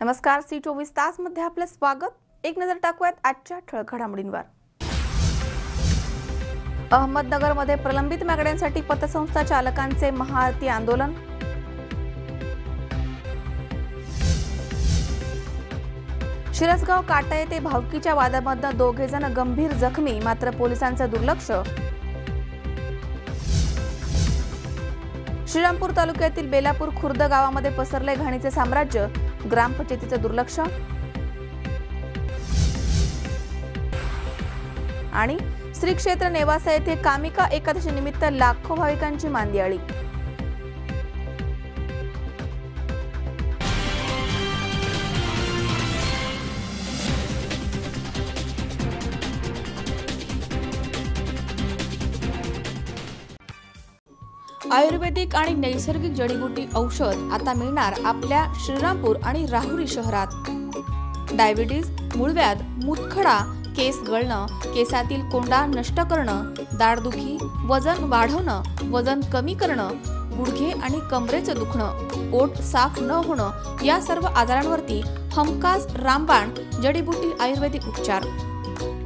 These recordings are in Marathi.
नमस्कार, C24 तास मध्ये आपले स्वागत। एक नजर टाकूयात आजच्या ठळक घडामोडींवर। अहमदनगरमध्ये प्रलंबित मागण्यांसाठी पतसंस्था चालकांचे महाआरती आंदोलन। शिरसगाव काटा येथे भावकीच्या वादामध्ये दोघे जण गंभीर जखमी, मात्र पोलिसांचं दुर्लक्ष। श्रीरामपूर तालुक्यातील बेलापूर खुर्द गावामध्ये पसरले घाणीचे साम्राज्य, ग्रामपंचायतीचं दुर्लक्ष। आणि श्री क्षेत्र नेवासा येथे कामिका एकादशी निमित्त लाखो भाविकांची मांदियाळी। आयुर्वेदिक आणि नैसर्गिक जडीबुटी औषध आता मिळणार आपल्या श्रीरामपूर आणि राहुरी शहरात। डायबिटीज, मूळव्याध, मूतखडा, केस गळणं, केसातील कोंडा नष्ट करणं, दाढदुखी, वजन वाढवणं, वजन कमी करणं, गुडघे आणि कमरेचं दुखणं, पोट साफ न होणं या सर्व आजारांवरती हमखास रामबाण जडीबुटी आयुर्वेदिक उपचार।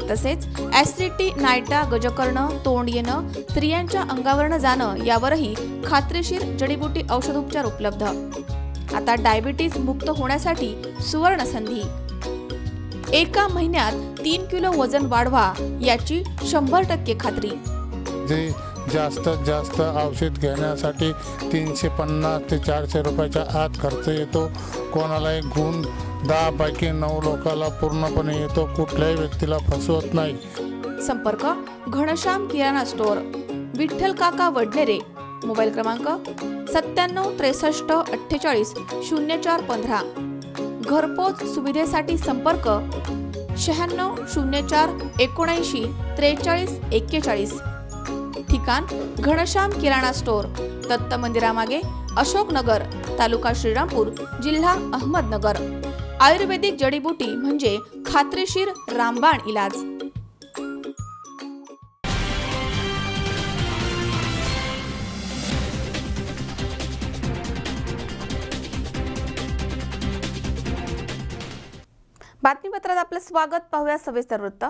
तसेच ऍसिडिटी, नायटा, गजकर्ण, तोंड येणं, स्त्रियांच्या अंगावरनं जाणं यावरही खात्रीशीर जडीबुटी औषधोपचार उपलब्ध। आता डायबिटीज मुक्त होण्यासाठी सुवर्ण संधी। एका महिन्यात 3 किलो वजन वाढवा याची 100% खात्री। जे जास्तीत जास्त औषध घेण्यासाठी 350 ते 400 रुपयाच्या आत खर्च येतो। कोणालाही गुण 10 पैकी 9 लोकांना पूर्णपणे येतो। कुठल्याही व्यक्तीला फसवत नाही। संपर्क घनश्याम किराणा स्टोअर, विठ्ठल काका वडनेरे, मोबाईल क्रमांक 97 63 48 0415। घरपोच सुविधेसाठी संपर्क 96 04 79 43 41। ठिकाण घनश्याम किराणा स्टोअर, दत्त मंदिरामागे, अशोकनगर, तालुका श्रीरामपूर, जिल्हा अहमदनगर। आयुर्वेदिक जडीबुटी म्हणजे खात्रीशीर रामबाण इलाज। बातमीपत्रात आपलं स्वागत। पाहूया सविस्तर वृत्त।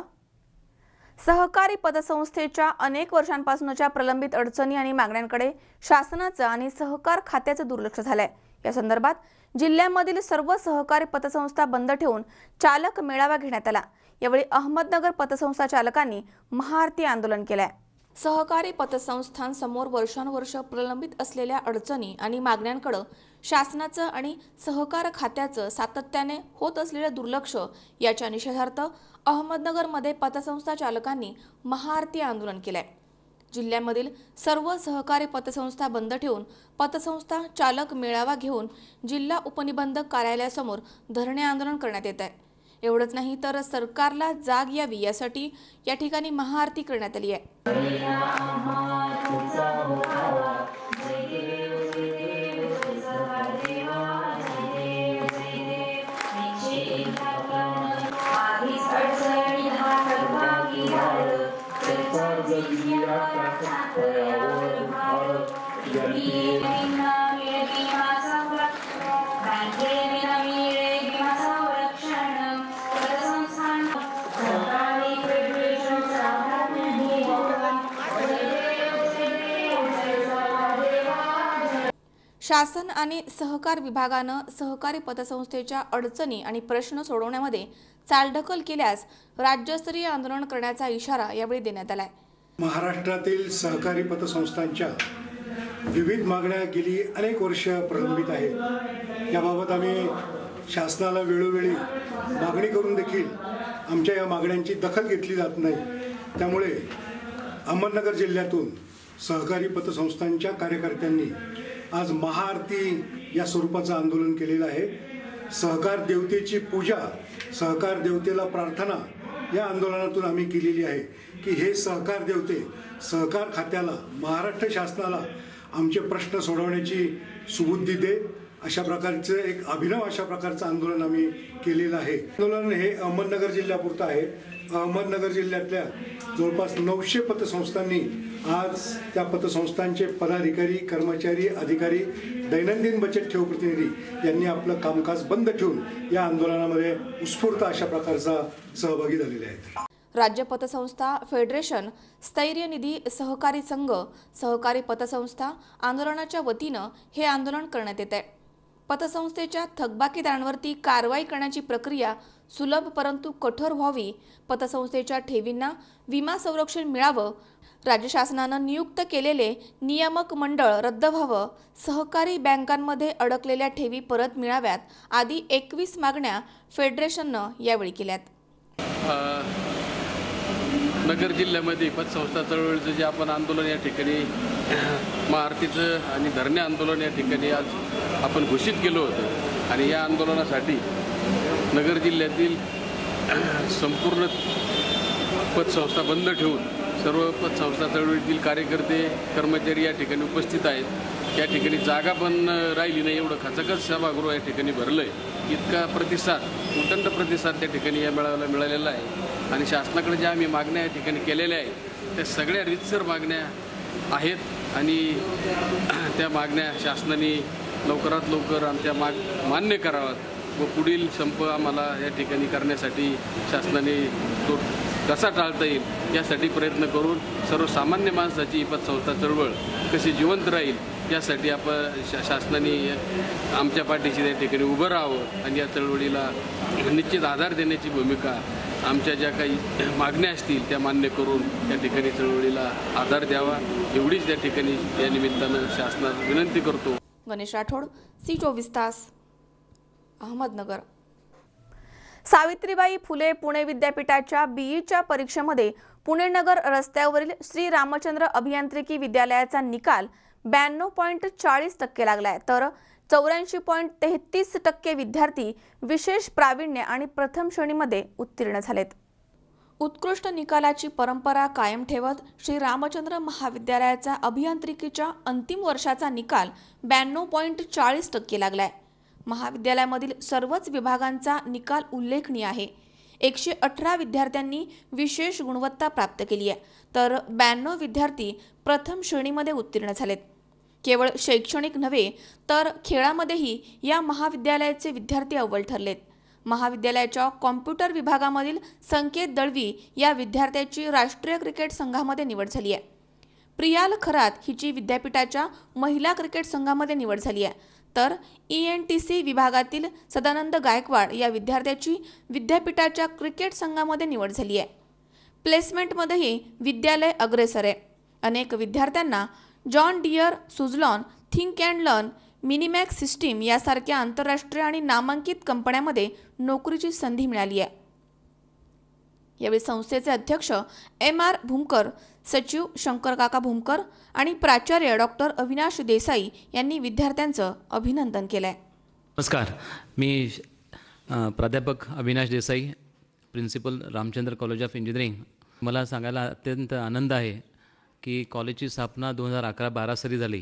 सहकारी पतसंस्थेच्या अनेक वर्षांपासूनच्या प्रलंबित अडचणी आणि मागण्यांकडे शासनाचं आणि सहकार खात्याचं दुर्लक्ष झालंय। या संदर्भात जिल्ह्यामधील सर्व सहकारी पतसंस्था बंद ठेवून चालक मेळावा घेण्यात आला। यावेळी अहमदनगर पतसंस्था चालकांनी महाआरती आंदोलन केलंय। सहकारी पतसंस्थांसमोर वर्षानुवर्ष प्रलंबित असलेल्या अडचणी आणि मागण्यांकडे शासनाचं आणि सहकार खात्याचं सातत्याने होत असलेलं दुर्लक्ष याच्या निषेधार्थ अहमदनगरमध्ये पतसंस्था चालकांनी महाआरती आंदोलन केलंय। जिल्ह्यामधील सर्व सहकारी पतसंस्था बंद ठेवून पतसंस्था चालक मेळावा घेऊन जिल्हा उपनिबंधक कार्यालयासमोर धरणे आंदोलन करण्यात येत आहे। एवढंच नाही तर सरकारला जाग यावी यासाठी या ठिकाणी महाआरती करण्यात आली आहे। शासन आणि सहकार विभागानं सहकारी पतसंस्थेच्या अडचणी आणि प्रश्न सोडवण्यामध्ये चालढकल केल्यास राज्यस्तरीय आंदोलन करण्याचा इशारा यावेळी देण्यात आलाय। महाराष्ट्रातील सहकारी पतसंस्थांच्या विविध मागण्या गेली अनेक वर्ष प्रलंबित आहेत। याबाबत आम्ही शासनाला वेळोवेळी मागणी करून देखील आमच्या या मागण्यांची दखल घेतली जात नाही। त्यामुळे अहमदनगर जिल्ह्यातून सहकारी पतसंस्थांच्या कार्यकर्त्यांनी आज महाआरती या स्वरूपाचं आंदोलन केलेलं आहे। सहकार देवतेची पूजा, सहकार देवतेला प्रार्थना या आंदोलनातून आम्ही केलेली आहे की हे सहकार देवते सहकार खात्याला, महाराष्ट्र शासनाला आमचे प्रश्न सोडवण्याची सुबुद्धी दे, अशा प्रकारचं एक अभिनव अशा प्रकारचं आंदोलन आम्ही केलेलं आहे। आंदोलन हे अहमदनगर जिल्ह्यापुरतं आहे। अहमदनगर जिल्ह्यातल्या जवळपास 900 पतसंस्थांनी आज त्या पतसंस्थांचे पदाधिकारी, कर्मचारी, अधिकारी, दैनंदिन बचत ठेव प्रतिनिधी यांनी आपलं कामकाज बंद ठेवून या आंदोलनामध्ये उत्स्फूर्त अशा प्रकारचा सहभागी झालेले आहेत. राज्य पतसंस्था फेडरेशन, स्थैर्य निधी सहकारी संघ, सहकारी पतसंस्था आंदोलनाच्या वतीनं हे आंदोलन करण्यात येत आहे. पतसंस्थेच्या थकबाकीदारांवरती कारवाई करण्याची प्रक्रिया सुलभ परंतु कठोर व्हावी, पतसंस्थेच्या ठेवींना विमा संरक्षण मिळावं, राज्य शासनानं नियुक्त केलेले नियामक मंडळ रद्द व्हावं, सहकारी बँकांमध्ये अडकलेल्या ठेवी परत मिळाव्यात आदी 21 मागण्या फेडरेशननं यावेळी केल्यात. नगर जिल्ह्यामध्ये पतसंस्था चळवळीचं जे आपण आंदोलन या ठिकाणी महाआरतीचं आणि धरणे आंदोलन या ठिकाणी आज आपण घोषित केलं होतं आणि या आंदोलनासाठी नगर जिल्ह्यातील संपूर्ण पतसंस्था बंद ठेवून सर्व पतसंस्था चळवळीतील कार्यकर्ते, कर्मचारी या ठिकाणी उपस्थित आहेत. या ठिकाणी जागा पण राहिली नाही, एवढं खचाखच सभागृह या ठिकाणी भरलं आहे. इतका प्रतिसाद, उदंड प्रतिसाद त्या ठिकाणी या मेळाव्याला मिळालेला आहे आणि शासनाकडे ज्या आम्ही मागण्या या ठिकाणी केलेल्या आहेत त्या सगळ्या रीतसर मागण्या आहेत आणि त्या मागण्या शासनाने लवकरात लवकर आमच्या मान्य कराव्यात व पुढील संप आम्हाला या ठिकाणी करण्यासाठी शासनाने तो कसा टाळता येईल यासाठी प्रयत्न करून सर्वसामान्य माणसाची ही पतसंस्था चळवळ कशी जिवंत राहील यासाठी आपण शासनाने आमच्या पाठीशी त्या ठिकाणी उभं राहावं आणि या चळवळीला निश्चित आधार देण्याची भूमिका, आमच्या ज्या काही मागण्या असतील त्या मान्य करून त्या ठिकाणी चळवळीला आधार द्यावा एवढीच त्या ठिकाणी या निमित्तानं शासनाला विनंती करतो. गणेश राठोड, C24 तास, अहमदनगर. सावित्रीबाई फुले पुणे विद्यापीठाच्या BE परीक्षेमध्ये पुणे नगर रस्त्यावरील श्री रामचंद्र अभियांत्रिकी विद्यालयाचा निकाल 92.40% लागलाय, तर 84.33% विद्यार्थी विशेष प्रावीण्य आणि प्रथम श्रेणीमध्ये उत्तीर्ण झालेत. उत्कृष्ट निकालाची परंपरा कायम ठेवत श्री रामचंद्र महाविद्यालयाचा अभियांत्रिकीच्या अंतिम वर्षाचा निकाल 92.40% लागलाय. महाविद्यालयामधील सर्वच विभागांचा निकाल उल्लेखनीय आहे. 118 विद्यार्थ्यांनी विशेष गुणवत्ता प्राप्त केली आहे, तर 92 विद्यार्थी प्रथम श्रेणीमध्ये उत्तीर्ण झालेत. केवळ शैक्षणिक नव्हे तर खेळामध्येही या महाविद्यालयाचे विद्यार्थी अव्वल ठरलेत. महाविद्यालयाच्या कॉम्प्युटर विभागामधील संकेत दळवी या विद्यार्थ्याची राष्ट्रीय क्रिकेट संघामध्ये निवड झाली आहे. प्रियाल खरात हिची विद्यापीठाच्या महिला क्रिकेट संघामध्ये निवड झाली आहे, तर ENTC विभागातील सदानंद गायकवाड या विद्यार्थ्याची विद्यापीठाच्या क्रिकेट संघामध्ये निवड झाली आहे. प्लेसमेंटमध्येही विद्यालय अग्रेसर आहे. अनेक विद्यार्थ्यांना John Deere, Suzlon, think and learn, Minimax system यासारख्या आंतरराष्ट्रीय आणि नामांकित कंपन्यांमध्ये नोकरीची संधी मिळाली आहे. यावेळी संस्थेचे अध्यक्ष MR भूमकर, सचिव शंकरकाका भूमकर आणि प्राचार्य डॉक्टर अविनाश देसाई यांनी विद्यार्थ्यांचं अभिनंदन केलंय. नमस्कार, मी प्राध्यापक Avinash Desai, principal Ramchandra college of engineering. मला सांगायला अत्यंत आनंद आहे की कॉलेजची स्थापना 2011-12 साली झाली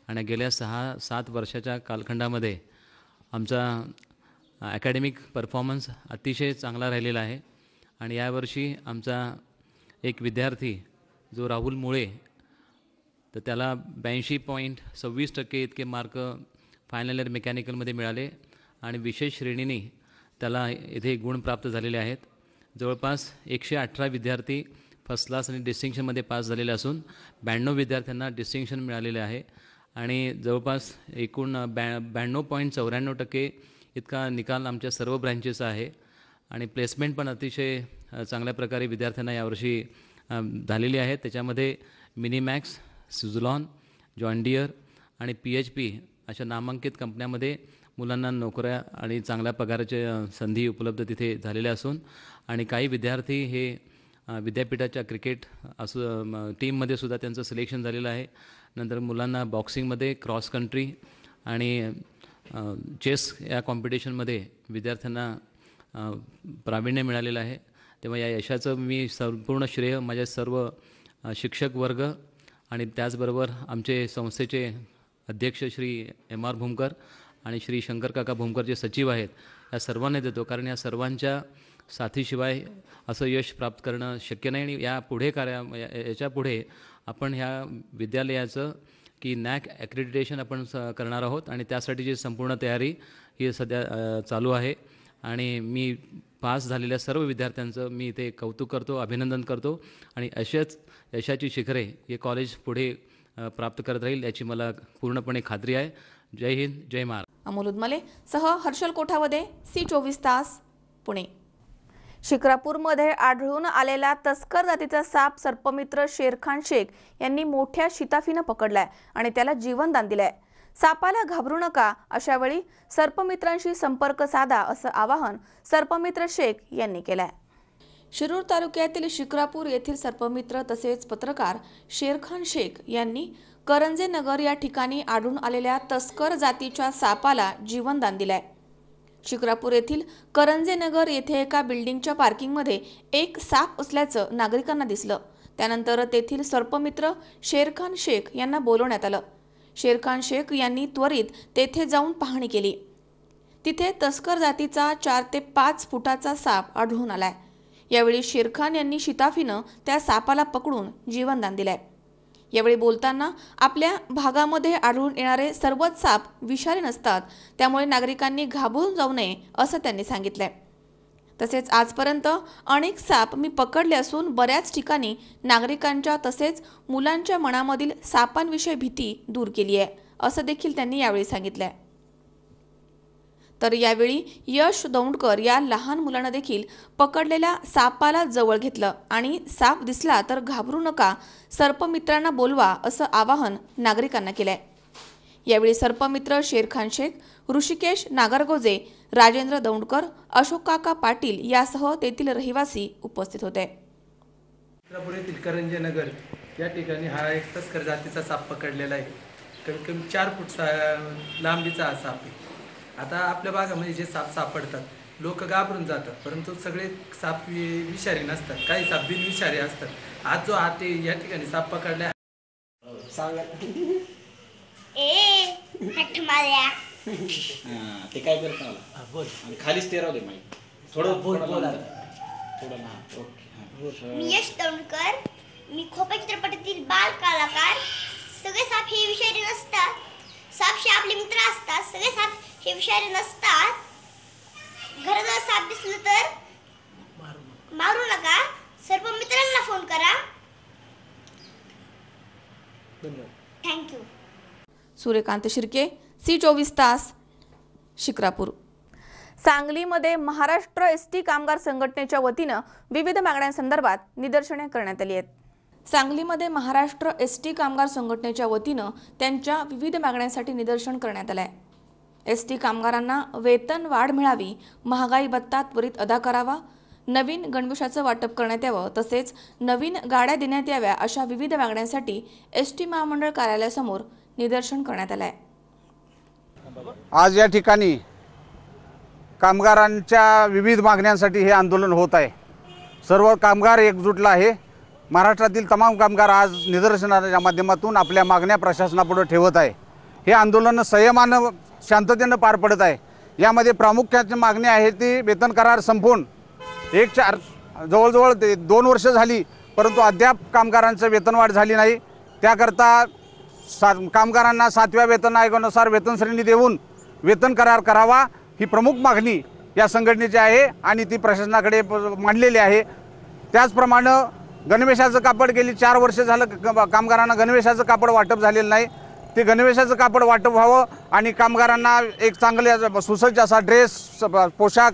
आणि गेल्या 6-7 वर्षाच्या कालखंडामध्ये आमचा अकॅडमिक परफॉर्मन्स अतिशय चांगला राहिलेला आहे. आणि यावर्षी आमचा एक विद्यार्थी जो राहुल मुळे, तर त्याला 82.26% इतके मार्क फायनल इयर मेकॅनिकलमध्ये मिळाले आणि विशेष श्रेणीने त्याला इथे गुण प्राप्त झालेले आहेत. जवळपास 118 विद्यार्थी फर्स्ट क्लास आणि डिस्टिंक्शनमध्ये पास झालेले असून 92 विद्यार्थ्यांना डिस्टिंक्शन मिळालेले आहे आणि जवळपास एकूण 92.94% इतका निकाल आमच्या सर्व ब्रँचेसचा आहे. आणि प्लेसमेंट पण अतिशय चांगल्या प्रकारे विद्यार्थ्यांना यावर्षी झालेली आहे. त्याच्यामध्ये मिनिमॅक्स, सुझलॉन, जॉन डियर आणि PHP अशा नामांकित कंपन्यामध्ये मुलांना नोकऱ्या आणि चांगल्या पगाराचे संधी उपलब्ध तिथे झालेल्या असून आणि काही विद्यार्थी हे विद्यापीठाच्या क्रिकेट टीममध्ये सुद्धा त्यांचं सिलेक्शन झालेलं आहे. नंतर मुलांना बॉक्सिंगमध्ये, क्रॉस कंट्री आणि चेस या कॉम्पिटिशनमध्ये विद्यार्थ्यांना प्रावीण्य मिळालेलं आहे. तेव्हा या यशाचं मी संपूर्ण श्रेय माझ्या सर्व शिक्षक वर्ग आणि त्याचबरोबर आमचे संस्थेचे अध्यक्ष श्री MR भूमकर आणि श्री शंकरकाका भूमकर जे सचिव आहेत या सर्वांना देतो, कारण या सर्वांच्या साथीशिवाय असं यश प्राप्त करणं शक्य नाही. आणि यापुढे याच्यापुढे आपण ह्या विद्यालयाचं की नॅक ॲक्रेडिटेशन आपण करणार आहोत आणि त्यासाठीची संपूर्ण तयारी ही सध्या चालू आहे. आणि मी पास झालेल्या सर्व विद्यार्थ्यांचं मी इथे कौतुक करतो, अभिनंदन करतो आणि अशाच यशाची शिखरे हे कॉलेज पुढे प्राप्त करत राहील याची मला पूर्णपणे खात्री आहे. जय हिंद, जय महाराष्ट्र. अमोल उदमले सह हर्षल कोठावदे, C24 तास, पुणे. शिक्रापूरमध्ये आढळून आलेला तस्कर जातीचा साप सर्पमित्र शेरखान शेख यांनी मोठ्या शिताफीनं पकडलाय आणि त्याला जीवनदान दिलंय. सापाला घाबरू नका, अशा वेळी सर्पमित्रांशी संपर्क साधा, असं आवाहन सर्पमित्र शेख यांनी केलंय. शिरूर तालुक्यातील शिक्रापूर येथील सर्पमित्र तसेच पत्रकार शेरखान शेख यांनी करंजे नगर या ठिकाणी आढळून आलेल्या तस्कर जातीच्या सापाला जीवनदान दिलंय. शिक्रापूर येथील करंजे नगर येथे एका बिल्डिंगच्या पार्किंगमध्ये एक साप असल्याचं नागरिकांना दिसलं. त्यानंतर तेथील सर्पमित्र शेरखान शेख यांना बोलवण्यात आलं. शेरखान शेख यांनी त्वरित तेथे जाऊन पाहणी केली. तिथे तस्कर जातीचा 4 ते 5 फुटाचा साप आढळून आलाय. यावेळी शेरखान यांनी शिताफीनं त्या सापाला पकडून जीवनदान दिलंय. यावेळी बोलताना आपल्या भागामध्ये आढळून येणारे सर्वच साप विषारी नसतात, त्यामुळे नागरिकांनी घाबरून जाऊ नये असं त्यांनी सांगितलंय. तसेच आजपर्यंत अनेक साप मी पकडले असून बऱ्याच ठिकाणी नागरिकांच्या तसेच मुलांच्या मनामधील सापांविषयी भीती दूर केली आहे, असं देखील त्यांनी यावेळी सांगितलंय. तर यावेळी यश दौंडकर या लहान मुलानं देखील पकडलेल्या सापाला जवळ घेतलं आणि साप दिसला तर घाबरू नका, सर्पमित्रांना बोलवा, असं आवाहन नागरिकांना केलंय. यावेळी सर्पमित्र शेरखान शेख, ऋषिकेश नागरगोजे, राजेंद्र दौंडकर, अशोक काका पाटील यासह तेथील रहिवासी उपस्थित होते. शिक्रापूर येथील करंजे नगर या ठिकाणी हा एक तस्कर जातीचा साप पकडलेला आहे. कमीत कमी 4 फूट लांबीचा हा साप आहे. आता आपल्या भागामध्ये जे साप सापडतात लोक घाबरून जातात, परंतु सगळे साप विषारी नसतात, काही साप बिनविषारी असतात. आज जो हाती या ठिकाणी साप पकडला सांगा ते काय करत मला बोल आणि खालीच ते राहू दे माहिती थोडं बोल थोडं ना. ओके. मी यश दौंडकर, मी खोपा चित्रपटातील बाल कलाकार. सगळे साप हे विषारी नसतात, सापशी आपले मित्र असतात. सगळे साप हे विषारी नसतात. घराजवळ साप दिसलं तर मारू नका, सर्पमित्रांना फोन करा. थँक्यू. सूर्यकांत शिर्के, C24 तास, शिक्रापूर. सांगलीमध्ये महाराष्ट्र एसटी कामगार संघटनेच्या वतीनं विविध मागण्यांसंदर्भात निदर्शने करण्यात आली आहेत. सांगलीमध्ये महाराष्ट्र एसटी कामगार संघटनेच्या वतीनं त्यांच्या विविध मागण्यांसाठी निदर्शन करण्यात आलं आहे. एसटी कामगारांना वेतन वाढ मिळावी, महागाई भत्ता त्वरित अदा करावा, नवीन गणवेशाचं वाटप करण्यात यावं, तसेच नवीन गाड्या देण्यात याव्या, अशा विविध मागण्यांसाठी एसटी महामंडळ कार्यालयासमोर निदर्शन करण्यात आलं आहे. आज या ठिकाणी कामगारांच्या विविध मागण्यांसाठी हे आंदोलन होत आहे. सर्व कामगार एकजुटला आहे. महाराष्ट्रातील तमाम कामगार आज निदर्शनाच्या माध्यमातून आपल्या मागण्या प्रशासनापुढे ठेवत आहे. हे आंदोलन संयमानं शांततेनं पार पडत आहे. यामध्ये प्रामुख्याची मागणी आहे ती वेतन करार संपवून जवळजवळ 2 वर्ष झाली, परंतु अद्याप कामगारांचं वेतनवाढ झाली नाही. त्याकरता कामगारांना 7व्या वेतन आयोगानुसार वेतन श्रेणी देऊन वेतन करार करावा, ही प्रमुख मागणी या संघटनेची आहे आणि ती प्रशासनाकडे मांडलेली आहे. त्याचप्रमाणे गणवेशाचं कापड गेली 4 वर्ष झालं कामगारांना गणवेशाचं कापड वाटप झालेलं नाही. ते गणवेशाचं कापड वाटप व्हावं आणि कामगारांना एक चांगले सुसज्ज असा ड्रेस पोशाख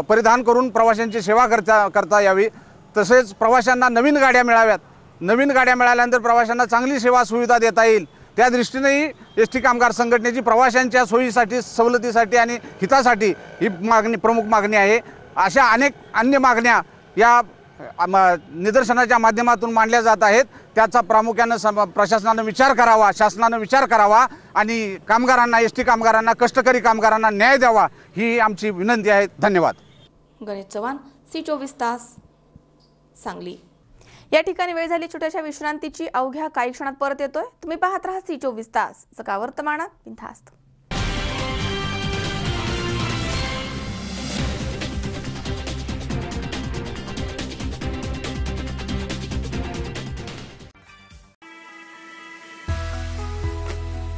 परिधान करून प्रवाशांची सेवा करता यावी. तसेच प्रवाशांना नवीन गाड्या मिळाव्यात. नवीन गाड्या मिळाल्यानंतर प्रवाशांना चांगली सेवा सुविधा देता येईल, त्या दृष्टीनेही एसटी कामगार संघटनेची प्रवाशांच्या सोयीसाठी, सवलतीसाठी आणि हितासाठी ही मागणी प्रमुख मागणी आहे. अशा अनेक अन्य मागण्या या निदर्शनाच्या माध्यमातून मांडल्या जात आहेत. त्याचा प्रामुख्यानं प्रशासनानं विचार करावा, शासनानं विचार करावा आणि कामगारांना, एसटी कामगारांना, कष्टकरी कामगारांना न्याय द्यावा, ही आमची विनंती आहे. धन्यवाद. गणेश चव्हाण, C24 तास, सांगली. या ठिकाणी वेळ झाली छोट्याशा विश्रांतीची. अवघ्या काही क्षणात परत येतोय. तुम्ही पाहत राहा C24 तास, सकाळ वर्तमानात बिनधास्त.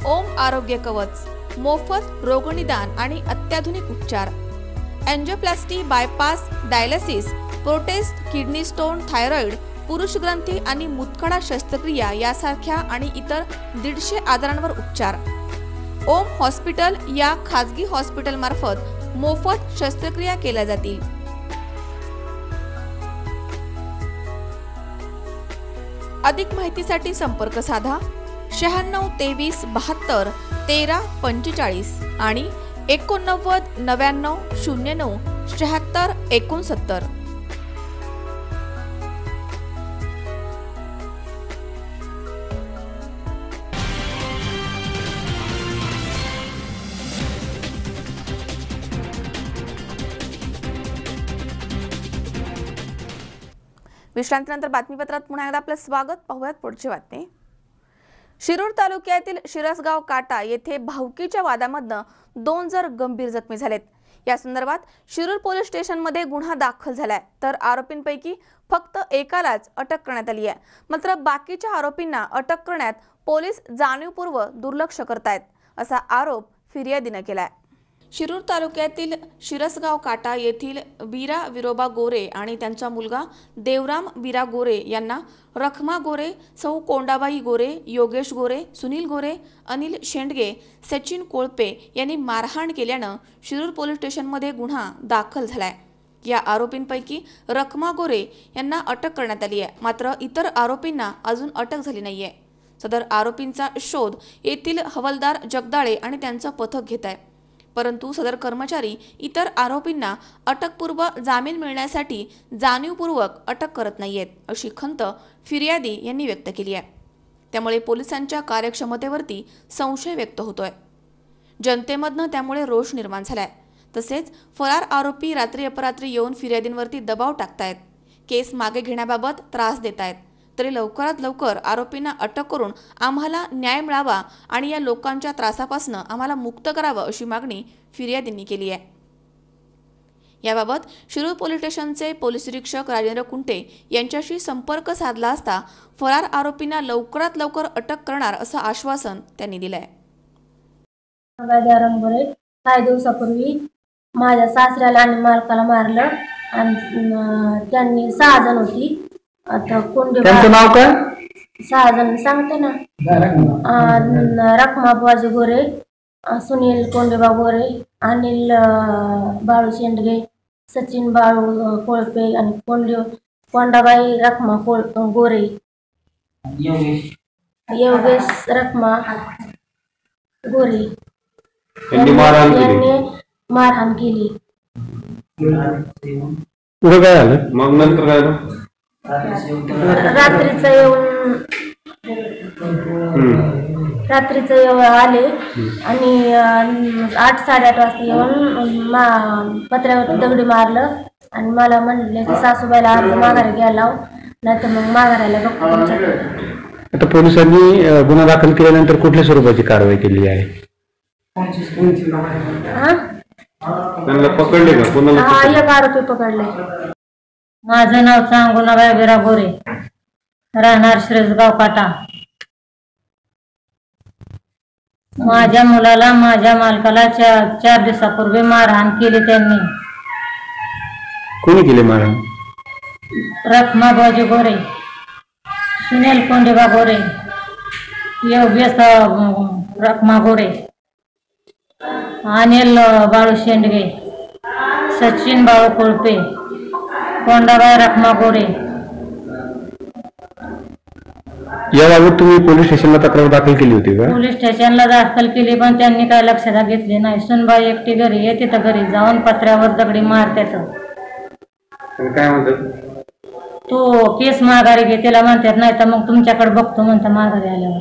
ओम आरोग्य कवच, मोफत रोगनिदान आणि अत्याधुनिक उपचार, angioplasty, bypass, dialysis, prostate, kidney stone, thyroid, पुरुष ग्रंथी आणि मुतखडा शस्त्रक्रिया यासारख्या आणि इतर 150 आजारांवर उपचार. ओम हॉस्पिटल या खाजगी हॉस्पिटल मार्फत मोफत शस्त्रक्रिया केल्या जातील. अधिक माहितीसाठी संपर्क साधा 96 23 72 13 45 आणि 89 99 09 76 69. विश्रांतीनंतर बातमीपत्रात पुन्हा एकदा आपलं स्वागत. पाहूयात पुढची बातमी. शिरूर तालुक्यातील शिरसगाव काटा येथे भावकीच्या वादामधनं 2 जण गंभीर जखमी झालेत. या संदर्भात शिरूर पोलीस स्टेशनमध्ये गुन्हा दाखल झालाय, तर आरोपींपैकी फक्त एकालाच अटक करण्यात आली आहे. मात्र बाकीच्या आरोपींना अटक करण्यात पोलीस जाणीवपूर्वक दुर्लक्ष करतायत, असा आरोप फिर्यादीने केलाय. शिरूर तालुक्यातील शिरसगाव काटा येथील वीरा विरोबा गोरे आणि त्यांचा मुलगा देवराम वीरा गोरे यांना रखमा गोरे, सौ कोंडाबाई गोरे, योगेश गोरे, सुनील गोरे, अनिल शेंडगे, सचिन कोळपे यांनी मारहाण केल्यानं शिरूर पोलीस स्टेशनमध्ये गुन्हा दाखल झालाय. या आरोपींपैकी रखमा गोरे यांना अटक करण्यात आली आहे, मात्र इतर आरोपींना अजून अटक झाली नाहीये. सदर आरोपींचा शोध येथील हवालदार जगदाळे आणि त्यांचं पथक घेत आहे, परंतु सदर कर्मचारी इतर आरोपींना अटकपूर्व जामीन मिळण्यासाठी जाणीवपूर्वक अटक करत नाहीयेत, अशी खंत फिर्यादी यांनी व्यक्त केली आहे. त्यामुळे पोलिसांच्या कार्यक्षमतेवरती संशय व्यक्त होतोय. जनतेमधनं त्यामुळे रोष निर्माण झालाय. तसेच फरार आरोपी रात्री अपरात्री येऊन फिर्यादींवरती दबाव टाकतायत, केस मागे घेण्याबाबत त्रास देतायत. तरी लवकरात लवकर आरोपींना अटक करून आम्हाला न्याय मिळावा आणि या लोकांच्या त्रासापासून आम्हाला मुक्त करावं, अशी मागणी फिर्यादींनी केली आहे. याबाबत शिरूर पोलीस स्टेशनचे पोलीस निरीक्षक राजेंद्र कुंटे यांच्याशी संपर्क साधला असता फरार आरोपींना लवकरात लवकर अटक करणार असं आश्वासन त्यांनी दिलं आहे. काही दिवसापूर्वी माझ्या सासऱ्याला आणि मालकाला मारलं आणि त्यांनी 6 जण होती. आता त्यांचं नाव काय? 6 जण सांगते ना. रखमा बुवाजी गोरे, सुनील कोंडेबा गोरे, अनिल बाळू शेंडगे, सचिन बाळू कोळपे आणि कोंडाबाई रखमा गोरे, योगेश रखमा गोरे यांनी मारहाण केली. पुढे काय झालं मग? नंतर काय झालं? रात्रीचं येऊन आले आणि 8 साडेआठ वाजता येऊन पत्र्यावर दगडी मारलं आणि मला म्हणले की सासूबाईला आज माघारी घ्यायला लाव, नाहीतर मग माघारायला बघतो तुमच्याकडे. आता पोलिसांनी गुन्हा दाखल केल्यानंतर कुठल्या स्वरूपाची कारवाई केली आहे? पकडले का? एक आरोपी पकडले. माझं नाव सांगुणाबाई वीरा गोरे, राहणार शिरसगाव काटा. माझ्या मुलाला माझ्या मालकाला 4 दिवसापूर्वी मारहाण केली. त्यांनी कोणी केली मारहाण? रखमा बुवाजी गोरे, सुनील कोंडेबा गोरे, योगेश रखमा गोरे, अनिल बाळू शेंडगे, सचिन बाळू कोळपे, कोंडाबाई रखमा गोरे. याबाबत तुम्ही पोलीस स्टेशनला तक्रार दाखल केली होती का? पोलीस स्टेशनला दाखल केली, पण त्यांनी काय लक्षात घेतले नाही. सुनबाई एकटी घरी आहे, तिथं घरी जाऊन पत्र्यावर दगडी मारतात. काय म्हणतात? तो केस माघारी घे, त्याला म्हणतात, नाही तर मग तुमच्याकडे बघतो म्हणतात माघारी आल्यावर.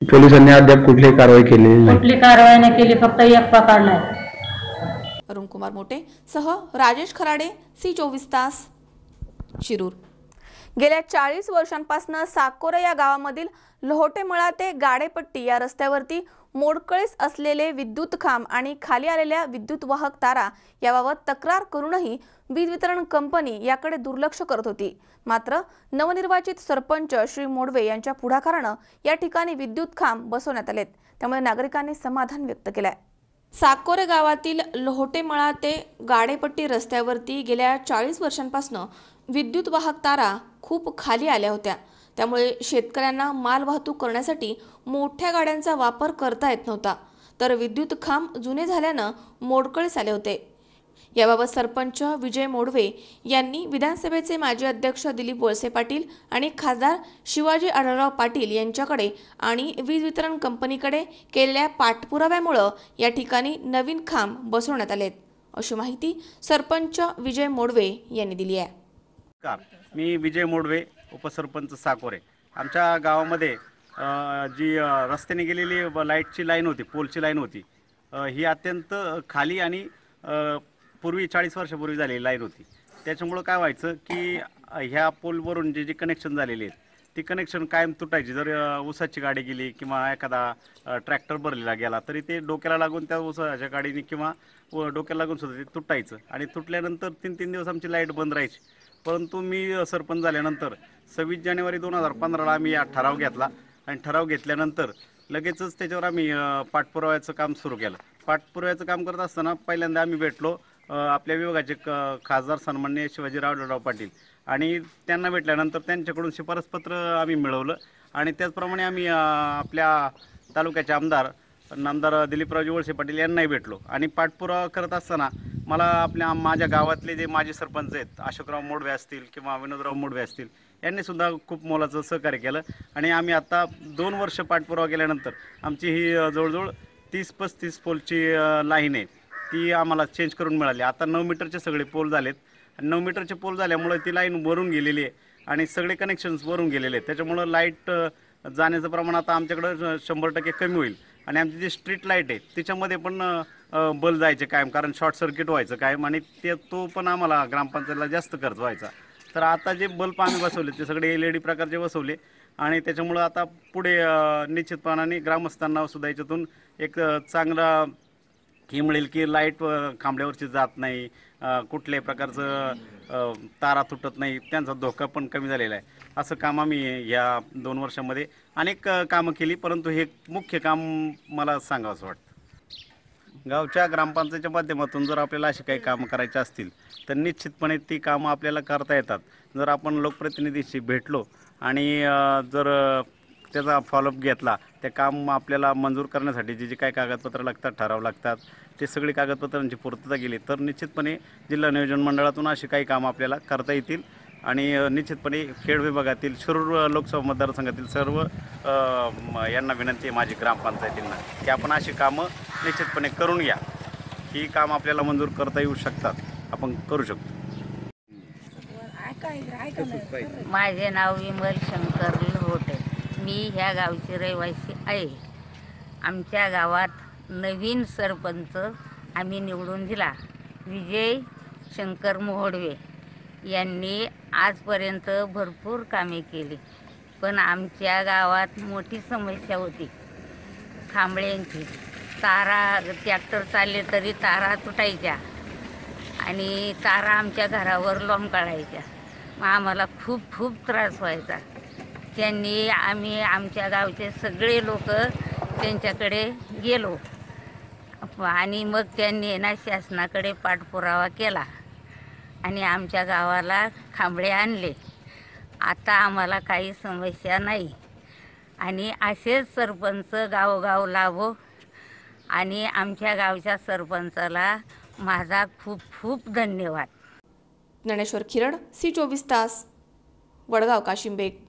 पोलिसांनी अद्याप कुठलीही कारवाई केली नाही? कुठली कारवाई नाही केली, फक्त एक पकडलाय. अरुण कुमार मोटे सह राजेश खराडे, C24 तास, शिरूर. गेल्या 40 वर्षांपासून साकोरे या गावामधील लोहोटेमळा ते गाडेपट्टी या रस्त्यावरती मोडकळीस असलेले विद्युत खांब आणि खाली आलेल्या विद्युत वाहक तारा याबाबत तक्रार करूनही वीज वितरण कंपनी याकडे दुर्लक्ष करत होती। मात्र नवनिर्वाचित सरपंच श्री मोडवे यांच्या पुढाकाराने या ठिकाणी विद्युत खांब बसवण्यात आलेत, त्यामुळे नागरिकांनी समाधान व्यक्त केलंय। साकोरे गावातील लोहोटेमळा ते गाडेपट्टी रस्त्यावरती गेल्या 40 वर्षांपासून विद्युत वाहक तारा खूप खाली आल्या होत्या, त्यामुळे शेतकऱ्यांना माल वाहतूक करण्यासाठी मोठ्या गाड्यांचा वापर करता येत नव्हता, तर विद्युत खांब जुने झाल्याने मोडकळीस आले होते। याबाबत सरपंच विजय मोडवे यांनी विधानसभेचे माजी अध्यक्ष दिलीप वळसे पाटील आणि खासदार शिवाजी आढळराव पाटील यांच्याकडे आणि वीज वितरण कंपनीकडे केलेल्या पाठपुराव्यामुळे या ठिकाणी नवीन खांब बसवण्यात आलेत, अशी माहिती सरपंच विजय मोडवे यांनी दिली आहे। मी विजय मोडवे, उपसरपंच साकोरे। आमच्या गावामध्ये जी रस्त्याने गेलेली लाईटची लाईन होती, पोलची लाईन होती, ही अत्यंत खाली आणि पूर्वी 40 वर्षापूर्वी झालेली लाईन होती। त्याच्यामुळं काय व्हायचं की ह्या पोलवरून जे कनेक्शन झालेले आहेत ती कनेक्शन कायम तुटायची। जर ऊसाची गाडी गेली किंवा एखादा ट्रॅक्टर भरलेला गेला तरी ते डोक्याला लागून त्या ऊसाच्या गाडीने किंवा डोक्याला लागून सुद्धा ते तुटायचं आणि तुटल्यानंतर 3-3 दिवस आमची लाईट बंद राहायची। परंतु मी सरपंच झाल्यानंतर 26 जानेवारी 2015ला आम्ही हा ठराव घेतला आणि ठराव घेतल्यानंतर लगेचच त्याच्यावर आम्ही पाठपुराव्याचं काम सुरू केलं। पाठपुराव्याचं काम करत असताना पहिल्यांदा आम्ही भेटलो आपल्या विभागाचे खासदार सन्माननीय शिवाजीराव आढळराव पाटील आणि त्यांना भेटल्यानंतर त्यांच्याकडून शिफारसपत्र आम्ही मिळवलं आणि त्याचप्रमाणे आम्ही आपल्या तालुक्याचे आमदार दिलीपरावजी वळसे पाटील यांनाही भेटलो आणि पाठपुरावा करत असताना मला माझ्या गावातले जे माजी सरपंच आहेत अशोकराव मोडवे असतील किंवा विनोदराव मोडवे असतील यांनी सुद्धा खूप मोलाचं सहकार्य केलं आणि आम्ही आता 2 वर्ष पाठपुरावा केल्यानंतर आमची ही जवळजवळ 30-35 पोलची लाईन आहे ती आम्हाला चेंज करून मिळाली। आता 9 मीटरचे सगळे पोल झालेत आणि 9 मीटरचे पोल झाल्यामुळे ती लाईन वरून गेलेली आहे आणि सगळे कनेक्शन्स वरून गेलेले आहेत। त्याच्यामुळं लाईट जाण्याचं प्रमाण आता आमच्याकडं 100% कमी होईल आणि आमची जी स्ट्रीट लाईट आहे त्याच्यामध्ये पण बल्ब जायचे कायम, कारण शॉर्ट सर्किट व्हायचं कायम आणि तो पण आम्हाला ग्रामपंचायतीला जास्त खर्च व्हायचा। तर आता जे बल्ब आम्ही बसवले ते सगळे LED प्रकारचे बसवले आणि त्याच्यामुळं आता पुढे निश्चितपणाने ग्रामस्थांना सुद्धा याच्यातून एक चांगला हे मिळेल की लाईट खांबड्यावरची जात नाही, कुठल्याही प्रकारचं तारा तुटत नाही, त्यांचा धोका पण कमी झालेला आहे। असं काम आम्ही या 2 वर्षामध्ये अनेक कामं केली, परंतु हे मुख्य काम मला सांगावंसं वाटतं। गावच्या ग्रामपंचायतीच्या माध्यमातून जर आपल्याला अशी काही कामं करायची असतील तर निश्चितपणे ती कामं आपल्याला करता येतात जर आपण लोकप्रतिनिधीशी भेटलो आणि जर त्याचा फॉलोअप घेतला। ते काम आपल्याला मंजूर करण्यासाठी जे काही कागदपत्र लागतात, ठराव लागतात, ते सगळी कागदपत्रांची पूर्तता केली तर निश्चितपणे जिल्हा नियोजन मंडळातून अशी काही कामं आपल्याला करता येतील आणि निश्चितपणे खेड विभागातील शिरूर लोकसभा मतदारसंघातील सर्व यांना विनंती आहे माझी ग्रामपंचायतींना की आपण अशी कामं निश्चितपणे करून घ्या। ही कामं आपल्याला मंजूर करता येऊ शकतात, आपण करू शकतो। माझे नाव विमल शंकर लोहोटे, मी ह्या गावची रहिवासी आहे। आमच्या गावात नवीन सरपंच आम्ही निवडून दिला, विजय शंकर मोडवे यांनी आजपर्यंत भरपूर कामे केली, पण आमच्या गावात मोठी समस्या होती खांबळ्यांची। तारा ट्रॅक्टर चालले तरी तारा तुटायच्या आणि तारा आमच्या घरावर लोंबकळायच्या, मग आम्हाला खूप त्रास व्हायचा। त्यांनी आमच्या गावचे सगळे लोक त्यांच्याकडे गेलो आणि मग त्यांनी शासनाकडे पाठपुरावा केला आणि आमच्या गावाला खांबळे आणले। आता आम्हाला काही समस्या नाही आणि असेच सरपंच गावोगाव लाभो आणि आमच्या गावच्या सरपंचाला माझा खूप धन्यवाद। ज्ञानेश्वर खिरड, C24 तास, वडगाव काशिंबेग।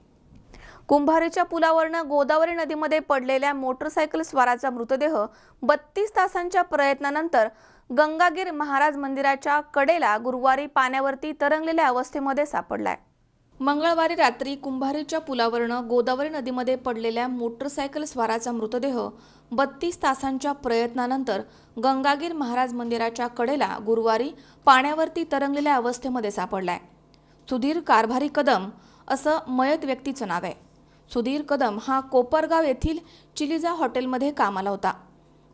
कुंभारीच्या पुलावरनं गोदावरी नदीमध्ये पडलेल्या मोटरसायकल स्वाराचा मृतदेह 32 तासांच्या प्रयत्नानंतर गंगागीर महाराज मंदिराच्या कडेला गुरुवारी पाण्यावरती तरंगलेल्या अवस्थेमध्ये सापडलाय। मंगळवारी रात्री कुंभारीच्या पुलावरनं गोदावरी नदीमध्ये पडलेल्या मोटरसायकल स्वाराचा मृतदेह 32 तासांच्या प्रयत्नानंतर गंगागीर महाराज मंदिराच्या कडेला गुरुवारी पाण्यावरती तरंगलेल्या अवस्थेमध्ये सापडलाय। सुधीर कारभारी कदम असं मयत व्यक्तीचं नाव आहे. सुधीर कदम हा कोपरगाव येथील चिलिजा हॉटेलमध्ये कामाला होता.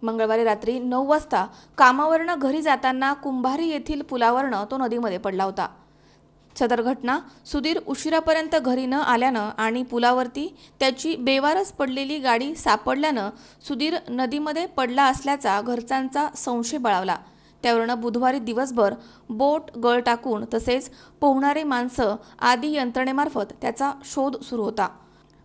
मंगळवारी रात्री 9 वाजता कामावरनं घरी जाताना कुंभारी येथील पुलावरनं तो नदीमध्ये पडला होता. सदर घटना सुधीर उशिरापर्यंत घरी न आल्यानं आणि पुलावरती त्याची बेवारस पडलेली गाडी सापडल्यानं सुधीर नदीमध्ये पडला असल्याचा घरच्यांचा संशय बळावला. त्यावरनं बुधवारी दिवसभर बोट, गळ टाकून तसेच पोहणारी माणसं आदी यंत्रणेमार्फत त्याचा शोध सुरू होता.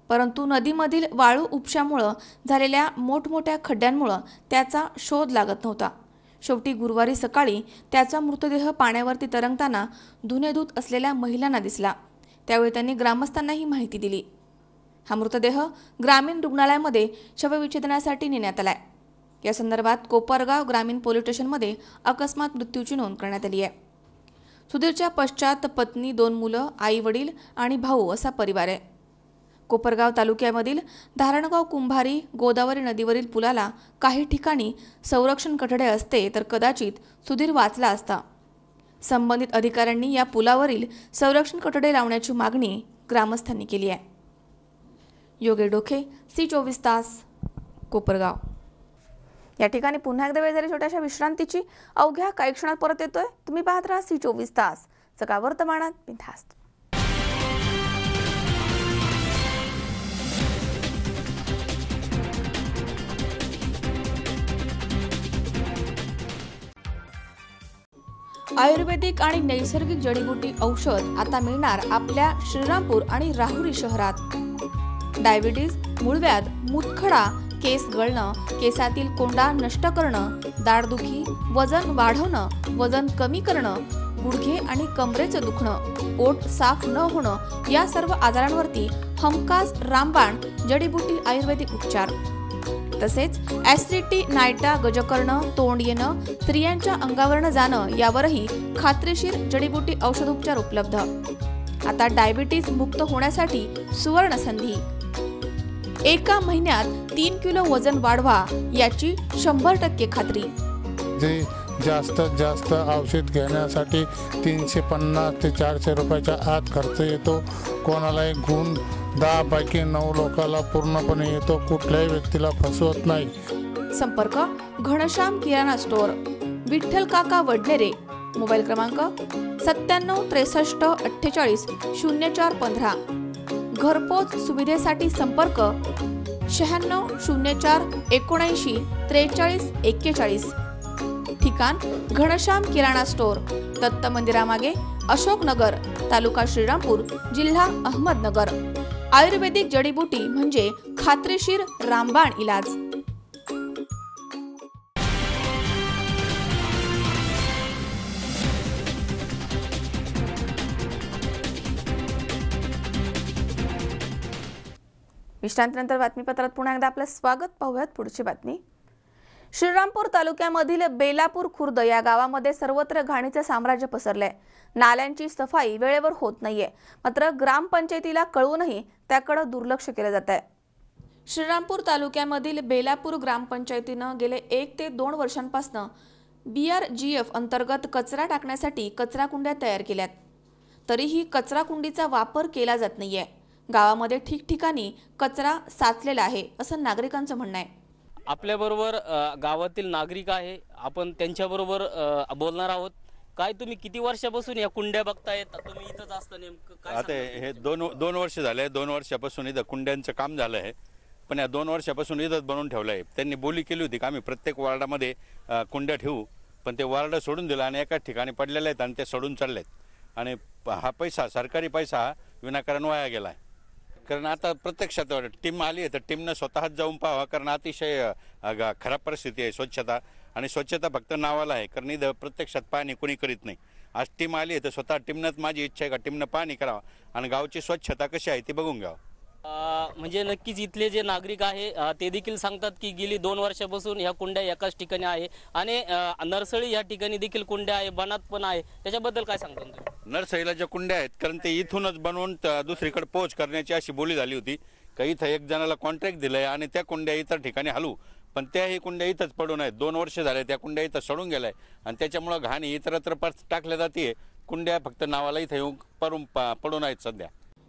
परंतु नदीमधील वाळू उपशामुळं झालेल्या मोठमोठ्या खड्ड्यांमुळं त्याचा शोध लागत नव्हता. शेवटी गुरुवारी सकाळी त्याचा मृतदेह पाण्यावरती तरंगताना धुण्याधूत असलेल्या महिलांना दिसला. त्यावेळी त्यांनी ग्रामस्थांना ही माहिती दिली. हा मृतदेह ग्रामीण रुग्णालयामध्ये शवविच्छेदनासाठी नेण्यात आलाय. या संदर्भात कोपरगाव ग्रामीण पोलीस स्टेशनमध्ये अकस्मात मृत्यूची नोंद करण्यात आली आहे. सुधीरच्या पश्चात पत्नी, 2 मुलं, आई वडील आणि भाऊ असा परिवार आहे. कोपरगाव तालुक्यामधील धारणगाव कुंभारी गोदावरी नदीवरील पुलाला काही ठिकाणी संरक्षण कठडे असते तर कदाचित सुधीर वाचला असता. संबंधित अधिकाऱ्यांनी या पुलावरील संरक्षण कठडे लावण्याची मागणी ग्रामस्थांनी केली आहे. योगेश डोके, C24 तास, कोपरगाव. या ठिकाणी पुन्हा एकदा वेळ झाली छोट्याशा विश्रांतीची. अवघ्या काही क्षणात परत येतोय. तुम्ही पाहत राहा C24 तास, सकाळ वर्तमानात बिनधास्त. आयुर्वेदिक आणि नैसर्गिक जडीबुटी औषध आता मिळणार आपल्या श्रीरामपूर आणि राहुरी शहरात. डायबिटीज, मूळव्याध, मूतखडा, केस गळणं, केसातील कोंडा नष्ट करणं, दाढदुखी, वजन वाढवणं, वजन कमी करणं, गुडघे आणि कमरेचं दुखणं, पोट साफ न होणं या सर्व आजारांवरती हमखास रामबाण जडीबुटी आयुर्वेदिक उपचार. तसेच ॲसिडिटी, नायटा, गजकर्ण, तोंड येणं, स्त्रियांच्या अंगावरनं जाणं यावरही खात्रीशीर जडीबुटी औषधोपचार उपलब्ध. आता डायबिटीज मुक्त होण्यासाठी सुवर्ण संधी. एका महिन्यात 3 किलो वजन वाढवा याची 100% खात्री. जे जास्तीत जास्त औषध घेण्यासाठी 350 ते 400 रुपयाच्या आत खर्च येतो. कोणालाही गुण 10 पैकी 9 लोकांना पूर्णपणे येतो. कुठल्याही व्यक्तीला फसवत नाही. संपर्क घनश्याम किराणा स्टोअर, विठ्ठल काका वडनेरे. मोबाईल क्रमांक 97 63 48 0415. घरपोच सुविधेसाठी संपर्क 96 04 79 43 41. ठिकाण घनश्याम किराणा स्टोअर, दत्त मंदिरामागे, अशोकनगर, तालुका श्रीरामपूर, जिल्हा अहमदनगर. आयुर्वेदिक जडीबुटी म्हणजे खात्रीशीर रामबाण इलाज. विश्रांतीनंतर बातमीपत्रात पुन्हा एकदा आपलं स्वागत. पाहूयात पुढची बातमी. श्रीरामपूर तालुक्यामधील बेलापूर खुर्द या गावामध्ये सर्वत्र घाणीचे साम्राज्य पसरले. नाल्यांची सफाई वेळेवर होत नाहीये, मात्र ग्रामपंचायतीला कळूनही त्याकडे दुर्लक्ष केलं जात आहे. श्रीरामपूर तालुक्यामधील बेलापूर ग्रामपंचायतीनं गेले 1 ते 2 वर्षांपासून BRGF अंतर्गत कचरा टाकण्यासाठी कचरा कुंड्या तयार केल्यात. तरीही कचरा कुंडीचा वापर केला जात नाहीये. गावामध्ये ठिकठिकाणी कचरा साचलेला आहे असं नागरिकांचं म्हणणं आहे. आपल्याबरोबर गावातील नागरिक आहे, आपण त्यांच्याबरोबर बोलणार आहोत. काय तुम्ही किती वर्षापासून या कुंड्या बघतायत? तुम्ही इथंच असता नेमकं काय? आता हे दोन वर्ष झाले. 2 वर्षापासून इथं कुंड्यांचं काम झालं आहे, पण या 2 वर्षापासून इथंच बनवून ठेवलं आहे. त्यांनी बोली केली होती की आम्ही प्रत्येक वॉर्डामध्ये कुंड्या ठेवू, पण ते वॉर्ड सोडून दिलं आणि एकाच ठिकाणी पडलेले आहेत आणि ते सोडून चालले आहेत. आणि हा पैसा, सरकारी पैसा विनाकारण वाया गेला आहे. कारण आता प्रत्यक्षात टीम आली आहे तर टीमनं स्वतःच जाऊन पाहावा, कारण अतिशय खराब परिस्थिती आहे स्वच्छता. आणि स्वच्छता फक्त नावाला आहे, कारण इथं प्रत्यक्षात पाहणी कोणी करीत नाही. आज टीम आली आहे तर स्वतः टीमनंच, माझी इच्छा आहे का टीमनं पाहणी करावा आणि गावची स्वच्छता कशी आहे ती बघून घ्यावं. म्हणजे नक्कीच इथले जे नागरिक आहे ते देखील सांगतात की गेली 2 वर्षापासून ह्या कुंड्या एकाच ठिकाणी आहे आणि नरसळी या ठिकाणी देखील कुंड्या आहे, बनात पण आहे. त्याच्याबद्दल काय सांगता तुम्ही? नरसळीला ज्या कुंड्या आहेत, कारण ते इथूनच बनवून दुसरीकडे पोच करण्याची अशी बोली झाली होती. का इथं एक जणाला कॉन्ट्रॅक्ट दिलंय आणि त्या कुंड्या इतर ठिकाणी हलवू, पण त्याही कुंड्या इथंच पडून आहेत. 2 वर्ष झाले त्या कुंड्या इथं सडून गेलाय आणि त्याच्यामुळं घाणी इतरत्र टाकल्या जाते. कुंड्या फक्त नावाला इथं येऊन पडून आहेत सध्या.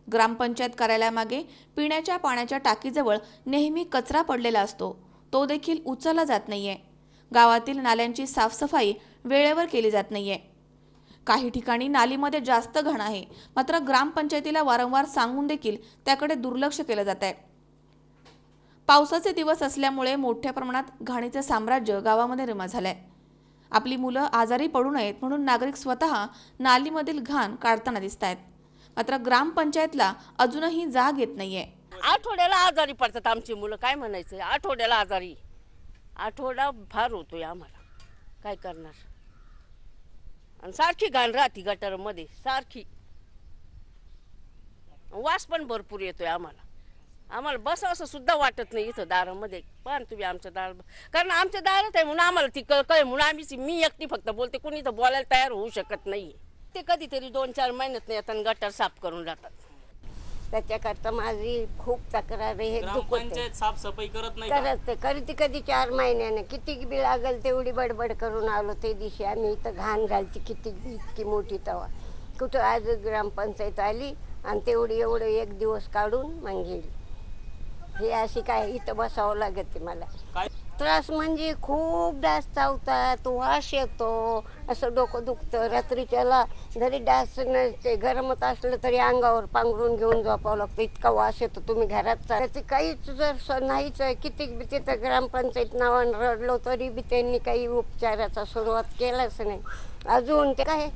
ग्रामपंचायत कार्यालयामागे पिण्याच्या पाण्याच्या टाकीजवळ नेहमी कचरा पडलेला असतो, तो देखील उचलला जात नाहीये. गावातील नाल्यांची साफसफाई वेळेवर केली जात नाहीये. काही ठिकाणी नालीमध्ये जास्त घाण आहे, मात्र ग्रामपंचायतीला वारंवार सांगून देखील त्याकडे दुर्लक्ष केलं जात आहे. पावसाचे दिवस असल्यामुळे मोठ्या प्रमाणात घाणीचे साम्राज्य गावामध्ये निर्माण झालंय. आपली मुलं आजारी पडू नयेत म्हणून नागरिक स्वतः नालीमधील घाण काढताना दिसत आहेत, मात्र ग्रामपंचायतला अजूनही जाग येत नाहीये. आठवड्याला आजारी पडतात आमची मुलं, काय म्हणायचं, आठवड्याला आजारी. आठवडा फार होतोय आम्हाला, काय करणार. आणि सारखी घाण राहती गटारमध्ये, सारखी वास पण भरपूर येतोय आम्हाला. आम्हाला बसावं सुद्धा वाटत नाही इथं दारामध्ये. पण तुम्ही आमच्या दार, कारण आमच्या दारात आहे म्हणून आम्हाला ती कळ म्हणून आम्ही, मी एकटी फक्त बोलते, कोणी तर बोलायला तयार होऊ शकत नाही. ते कधीतरी 2-4 महिन्यात नाही येतात, गटार साफ करून जातात. त्याच्याकरता माझी खूप तक्रार आहे. ग्रामपंचायत साफसफाई करत नाही करते कधी 4 महिन्याने. किती बी लागल तेवढी बडबड करून आलो. ते दिवशी आम्ही इथं घाण घालची किती इतकी मोठी तवा. कुठं आज ग्रामपंचायत आली आणि तेवढी एवढं 1 दिवस काढून मग गेली. हे अशी काय इथं बसावं लागते मला. त्रास म्हणजे खूप डास चावतात, वास येतो, असं डोकं दुखतं. रात्रीच्याला जरी डास नसते, गरमत असलं तरी अंगावर पांघरून घेऊन झोपावं लागतं, इतका वास येतो. तुम्ही घरात ते काहीच जर नाहीच, किती बी तिथं ग्रामपंचायत नावानं रडलो तरी बी त्यांनी काही उपचाराचा सुरुवात केलाच नाही अजून. ते काय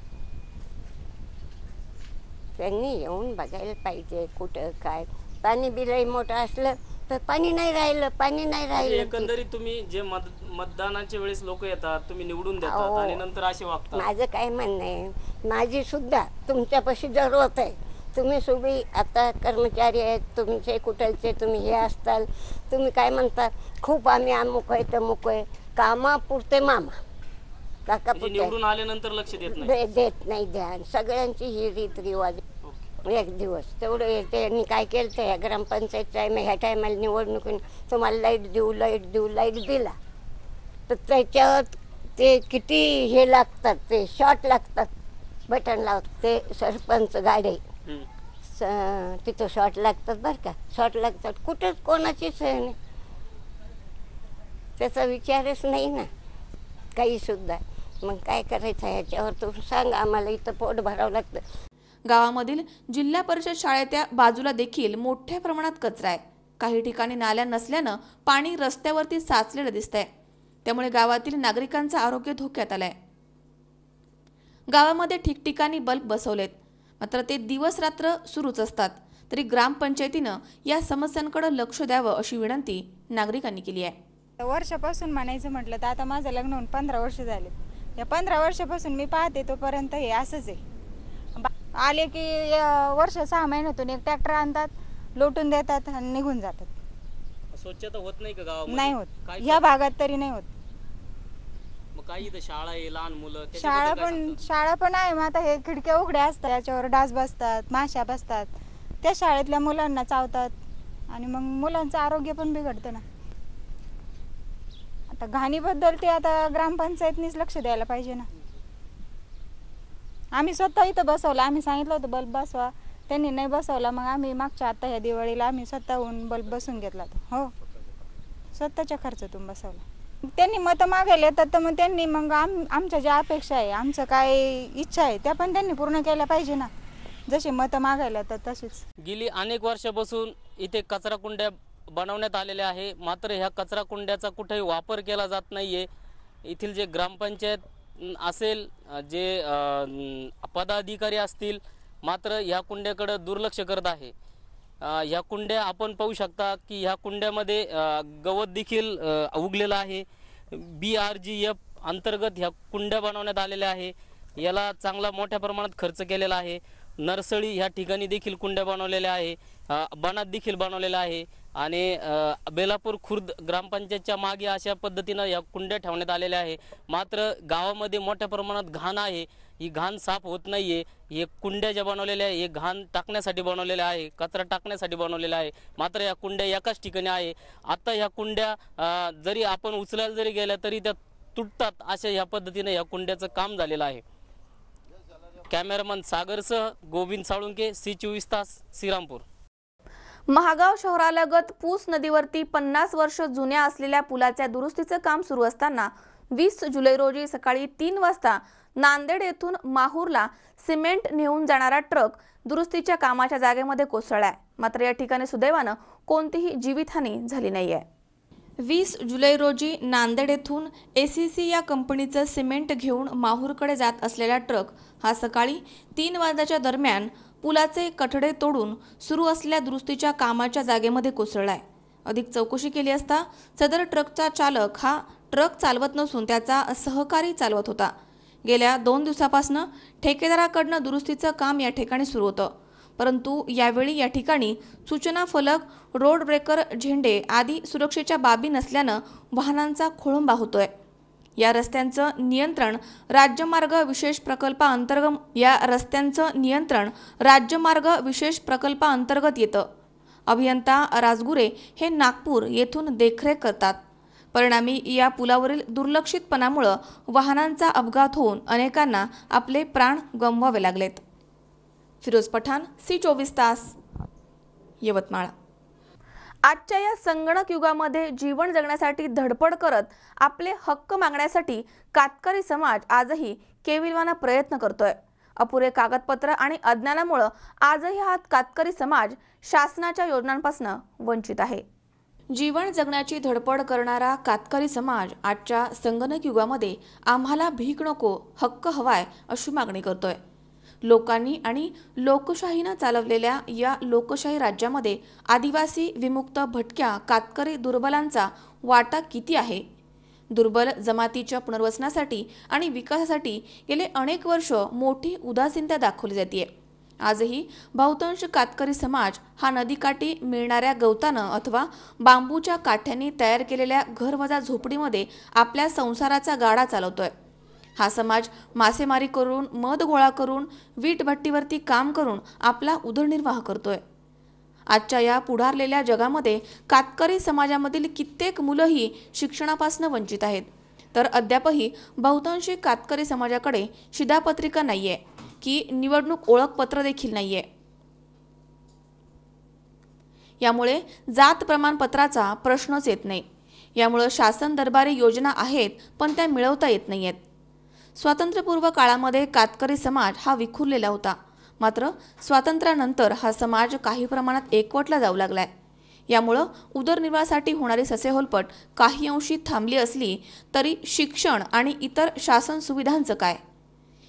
त्यांनी येऊन बघायला पाहिजे कुठं काय. पाणी बिलही मोठं असलं तर पाणी नाही राहिलं. एकंदरीत तुम्ही जे मतदानाच्या वेळेस लोक येतात, तुम्ही निवडून देतात आणि नंतर असे वागतात. माझं काय म्हणणं आहे, माझी सुद्धा तुमच्यापाशी जरूरत आहे. तुम्ही सुबी आता कर्मचारी आहेत, तुमचे कुठलचे तुम्ही हे असताल, तुम्ही काय म्हणता, खूप आम्ही अमुक आहे तमुक आहे, कामापुरते मामा काकापुरते निवडून आल्यानंतर लक्ष देत नाही ध्यान. सगळ्यांची ही रीत रिवाज. 1 दिवस तेवढं त्यांनी काय केलं तर ह्या ग्रामपंचायतच्या ह्या टायमाला निवडणुकीन तुम्हाला लाईट देऊ लाईट दिला तर त्याच्यात ते किती हे लागतात, ते शॉर्ट लागतात, बटन लावतात ते सरपंच गाडे तिथं शॉर्ट लागतात बरं का. शॉर्ट लागतात कुठंच कोणाचीच नाही, त्याचा विचारच नाही ना काही सुद्धा. मग काय करायचं ह्याच्यावर तुम्ही सांगा आम्हाला. इथं पोट भरावं लागतं. गावामधील जिल्हा परिषद शाळेच्या बाजूला देखील मोठ्या प्रमाणात कचरा आहे. काही ठिकाणी नाल्या नसल्यानं पाणी रस्त्यावरती साचलेलं दिसतंय, त्यामुळे गावातील नागरिकांचं आरोग्य धोक्यात आलंय. गावामध्ये ठिकठिकाणी बल्ब बसवलेत, मात्र ते दिवस रात्र सुरूच असतात. तरी ग्रामपंचायतीनं या समस्यांकडे लक्ष द्यावं अशी विनंती नागरिकांनी केली आहे. वर्षापासून म्हणायचं म्हटलं तर आता माझं लग्न होऊन 15 वर्ष झाले. या 15 वर्षापासून मी पाहते तोपर्यंत हे असंच आहे. आले की वर्ष 6 महिन्यातून एक ट्रॅक्टर आणतात, लोटून देतात आणि निघून जातात. स्वच्छता होत नाही का गावामध्ये? नाही होत, ह्या भागात तरी नाही होत. मग काही इथं शाळा आहे, लहान मुलं, शाळा पण आहे. मग आता हे खिडक्या उघड्या असतात, त्याच्यावर डास बसतात, माशा बसतात, त्या शाळेतल्या मुलांना चावतात आणि मग मुलांचं आरोग्य पण बिघडतं ना. आता घाणीबद्दल ते आता ग्रामपंचायतनीच लक्ष द्यायला पाहिजे ना. आम्ही स्वतः इथं बसवलं, आम्ही सांगितलं होतं बल्ब बसवा, त्यांनी नाही बसवला. मग आम्ही मागच्या आता ह्या दिवाळीला आम्ही स्वतःहून बल्ब बसून घेतला. हो, स्वतःच्या खर्चातून बसवला. त्यांनी मतं मागायला येतात तर मग त्यांनी मग आमच्या ज्या अपेक्षा आहे, आमचं काय इच्छा आहे त्या पण त्यांनी पूर्ण केल्या पाहिजे ना. जशी मतं मागायला येतात तशीच. गेली अनेक वर्षापासून इथे कचरा कुंड्या बनवण्यात आलेल्या आहे, मात्र ह्या कचरा कुंड्याचा कुठेही वापर केला जात नाहीये. येथील जे ग्रामपंचायत असेल, जे पदाधिकारी असतील, मात्र ह्या कुंड्याकडे दुर्लक्ष करत आहे. ह्या कुंड्या आपण पाहू शकता की ह्या कुंड्यामध्ये गवत देखील उगलेलं आहे. BRGF अंतर्गत ह्या कुंड्या बनवण्यात आलेल्या आहे. याला चांगला मोठ्या प्रमाणात खर्च केलेला आहे. नर्सरी ह्या ठिकाणी देखील कुंड्या बनवलेल्या आहे, बनात देखील बनवलेला आहे आणि बेलापूर खुर्द ग्रामपंचायतच्या मागे अशा पद्धतीनं या कुंड्या ठेवण्यात आलेल्या आहे. मात्र गावामध्ये मोठ्या प्रमाणात घाण आहे, ही घाण साफ होत नाहीये. हे कुंड्या ज्या बनवलेल्या आहे हे घाण टाकण्यासाठी बनवलेल्या आहे, कचरा टाकण्यासाठी बनवलेला आहे. मात्र या कुंड्या एकाच ठिकाणी आहे. आता ह्या कुंड्या जरी आपण उचलायला जरी गेल्या तरी त्या तुटतात, अशा ह्या पद्धतीने या कुंड्याचं काम झालेलं आहे. कॅमेरामन सागरसह गोविंद साळुंके, C24 तास, श्रीरामपूर. महागाव शहरालगत पूस नदीवरती 50 वर्ष जुन्या असलेल्या पुलाच्या दुरुस्तीचं काम सुरू असताना 20 जुलै रोजी सकाळी 3 वाजता नांदेड येथून माहूरला सिमेंट नेऊन जाणारा ट्रक दुरुस्तीच्या कामाच्या जागेमध्ये कोसळलाय. मात्र या ठिकाणी सुदैवानं कोणतीही जीवितहानी झाली नाहीये. 20 जुलै रोजी नांदेड येथून ACC या कंपनीचं सिमेंट घेऊन माहूरकडे जात असलेला ट्रक हा सकाळी 3 वाजल्याच्या दरम्यान पुलाचे कठडे तोडून सुरू असलेल्या दुरुस्तीच्या कामाच्या जागेमध्ये कोसळलाय. अधिक चौकशी केली असता सदर ट्रकचा चालक हा ट्रक चालवत नसून त्याचा सहकारी चालवत होता. गेल्या 2 दिवसापासून ठेकेदाराकडनं दुरुस्तीचं काम या ठिकाणी सुरू होतं. परंतु यावेळी या ठिकाणी सूचना फलक, रोड ब्रेकर, झेंडे आदी सुरक्षेच्या बाबी नसल्यानं वाहनांचा खोळंबा होतोय. या रस्त्यांचं नियंत्रण राज्यमार्ग विशेष प्रकल्पाअंतर्गत येतं. अभियंता राजगुरे हे नागपूर येथून देखरेख करतात. परिणामी या पुलावरील दुर्लक्षितपणामुळे वाहनांचा अपघात होऊन अनेकांना आपले प्राण गमवावे लागलेत. फिरोज पठाण, C24 तास, यवतमाळ. आजच्या या संगणक युगामध्ये जीवन जगण्यासाठी धडपड करत आपले हक्क मागण्यासाठी कातकरी समाज आजही केविलवाना प्रयत्न करतोय. अपुरे कागदपत्र आणि अज्ञानामुळे आजही हा कातकरी समाज शासनाच्या योजनांपासून वंचित आहे. जीवन जगण्याची धडपड करणारा कातकरी समाज आजच्या संगणक युगामध्ये आम्हाला भीक नको, हक्क हवाय अशी मागणी करतोय. लोकांनी आणि लोकशाहीनं चालवलेल्या या लोकशाही राज्यामध्ये आदिवासी विमुक्त भटक्या कातकरी दुर्बलांचा वाटा किती आहे? दुर्बल जमातीच्या पुनर्वसनासाठी आणि विकासासाठी गेले अनेक वर्ष मोठी उदासीनता दाखवली जाते. आजही बहुतांश कातकरी समाज हा नदीकाठी मिळणाऱ्या गवतानं अथवा बांबूच्या काठ्यांनी तयार केलेल्या घरवजा झोपडीमध्ये आपल्या संसाराचा गाडा चालवतोय. हा समाज मासेमारी करून, मध गोळा करून, वीट भट्टीवरती काम करून आपला उदरनिर्वाह करतोय. आजच्या या पुढारलेल्या जगामध्ये कातकरी समाजामधील कित्येक मुलंही शिक्षणापासून वंचित आहेत. तर अद्यापही बहुतांशी कातकरी समाजाकडे शिधापत्रिका नाहीये की निवडणूक ओळखपत्र देखील नाहीये. यामुळे जात प्रमाणपत्राचा प्रश्नच येत नाही. यामुळे शासन दरबारी योजना आहेत पण त्या मिळवता येत नाहीयेत. स्वातंत्र्यपूर्व काळामध्ये कातकरी समाज हा विखुरलेला होता. मात्र स्वातंत्र्यानंतर हा समाज काही प्रमाणात एकवटला जाऊ लागलाय. यामुळे उदरनिर्वाहासाठी होणारी ससेहोलपट काही अंशी थांबली असली तरी शिक्षण आणि इतर शासन सुविधांचं काय?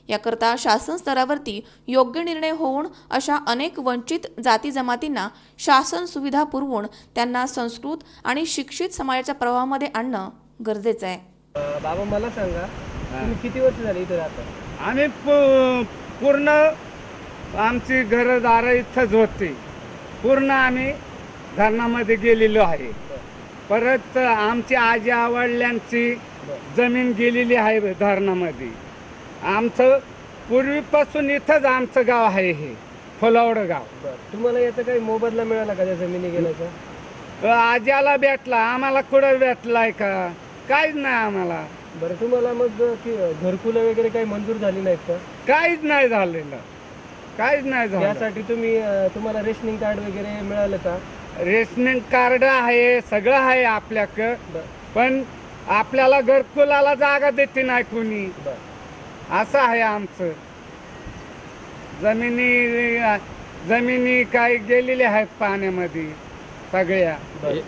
याकरता शासन स्तरावरती योग्य निर्णय होऊन अशा अनेक वंचित जाती जमातींना शासन सुविधा पुरवून त्यांना संस्कृत आणि शिक्षित समाजाच्या प्रवाहामध्ये आणणं गरजेचं आहे. बाबा मला सांगा, तुम्ही किती वर्ष झाली इथे राहता? आम्ही पूर्ण आमची घरदार इथंच होती. पूर्ण आम्ही धरणामध्ये गेलेलो आहे. परत आमची आजी वडिलांची जमीन गेलेली आहे धरणामध्ये. आमचं पूर्वीपासून इथंच आमचं गाव आहे, हे फुलावड गाव. तुम्हाला याचा काही मोबदला मिळाला का त्या जमिनी गेल्याचा? आज्याला भेटला, आम्हाला कुठं भेटलाय का? काहीच नाही आम्हाला. बरं, तुम्हाला मग घरकुलं वगैरे काही मंजूर झाली नाहीत का? काहीच नाही झालेलं, काहीच नाही झालं. त्यासाठी तुम्हाला रेशनिंग कार्ड वगैरे मिळालं का? रेशनिंग कार्ड आहे, सगळं आहे आपल्याकडं, पण आपल्याला घरकुलाला जागा देते नाही कोणी. असं आहे आमचं. जमिनी काय गेलेल्या आहेत पाण्यामध्ये सगळ्या.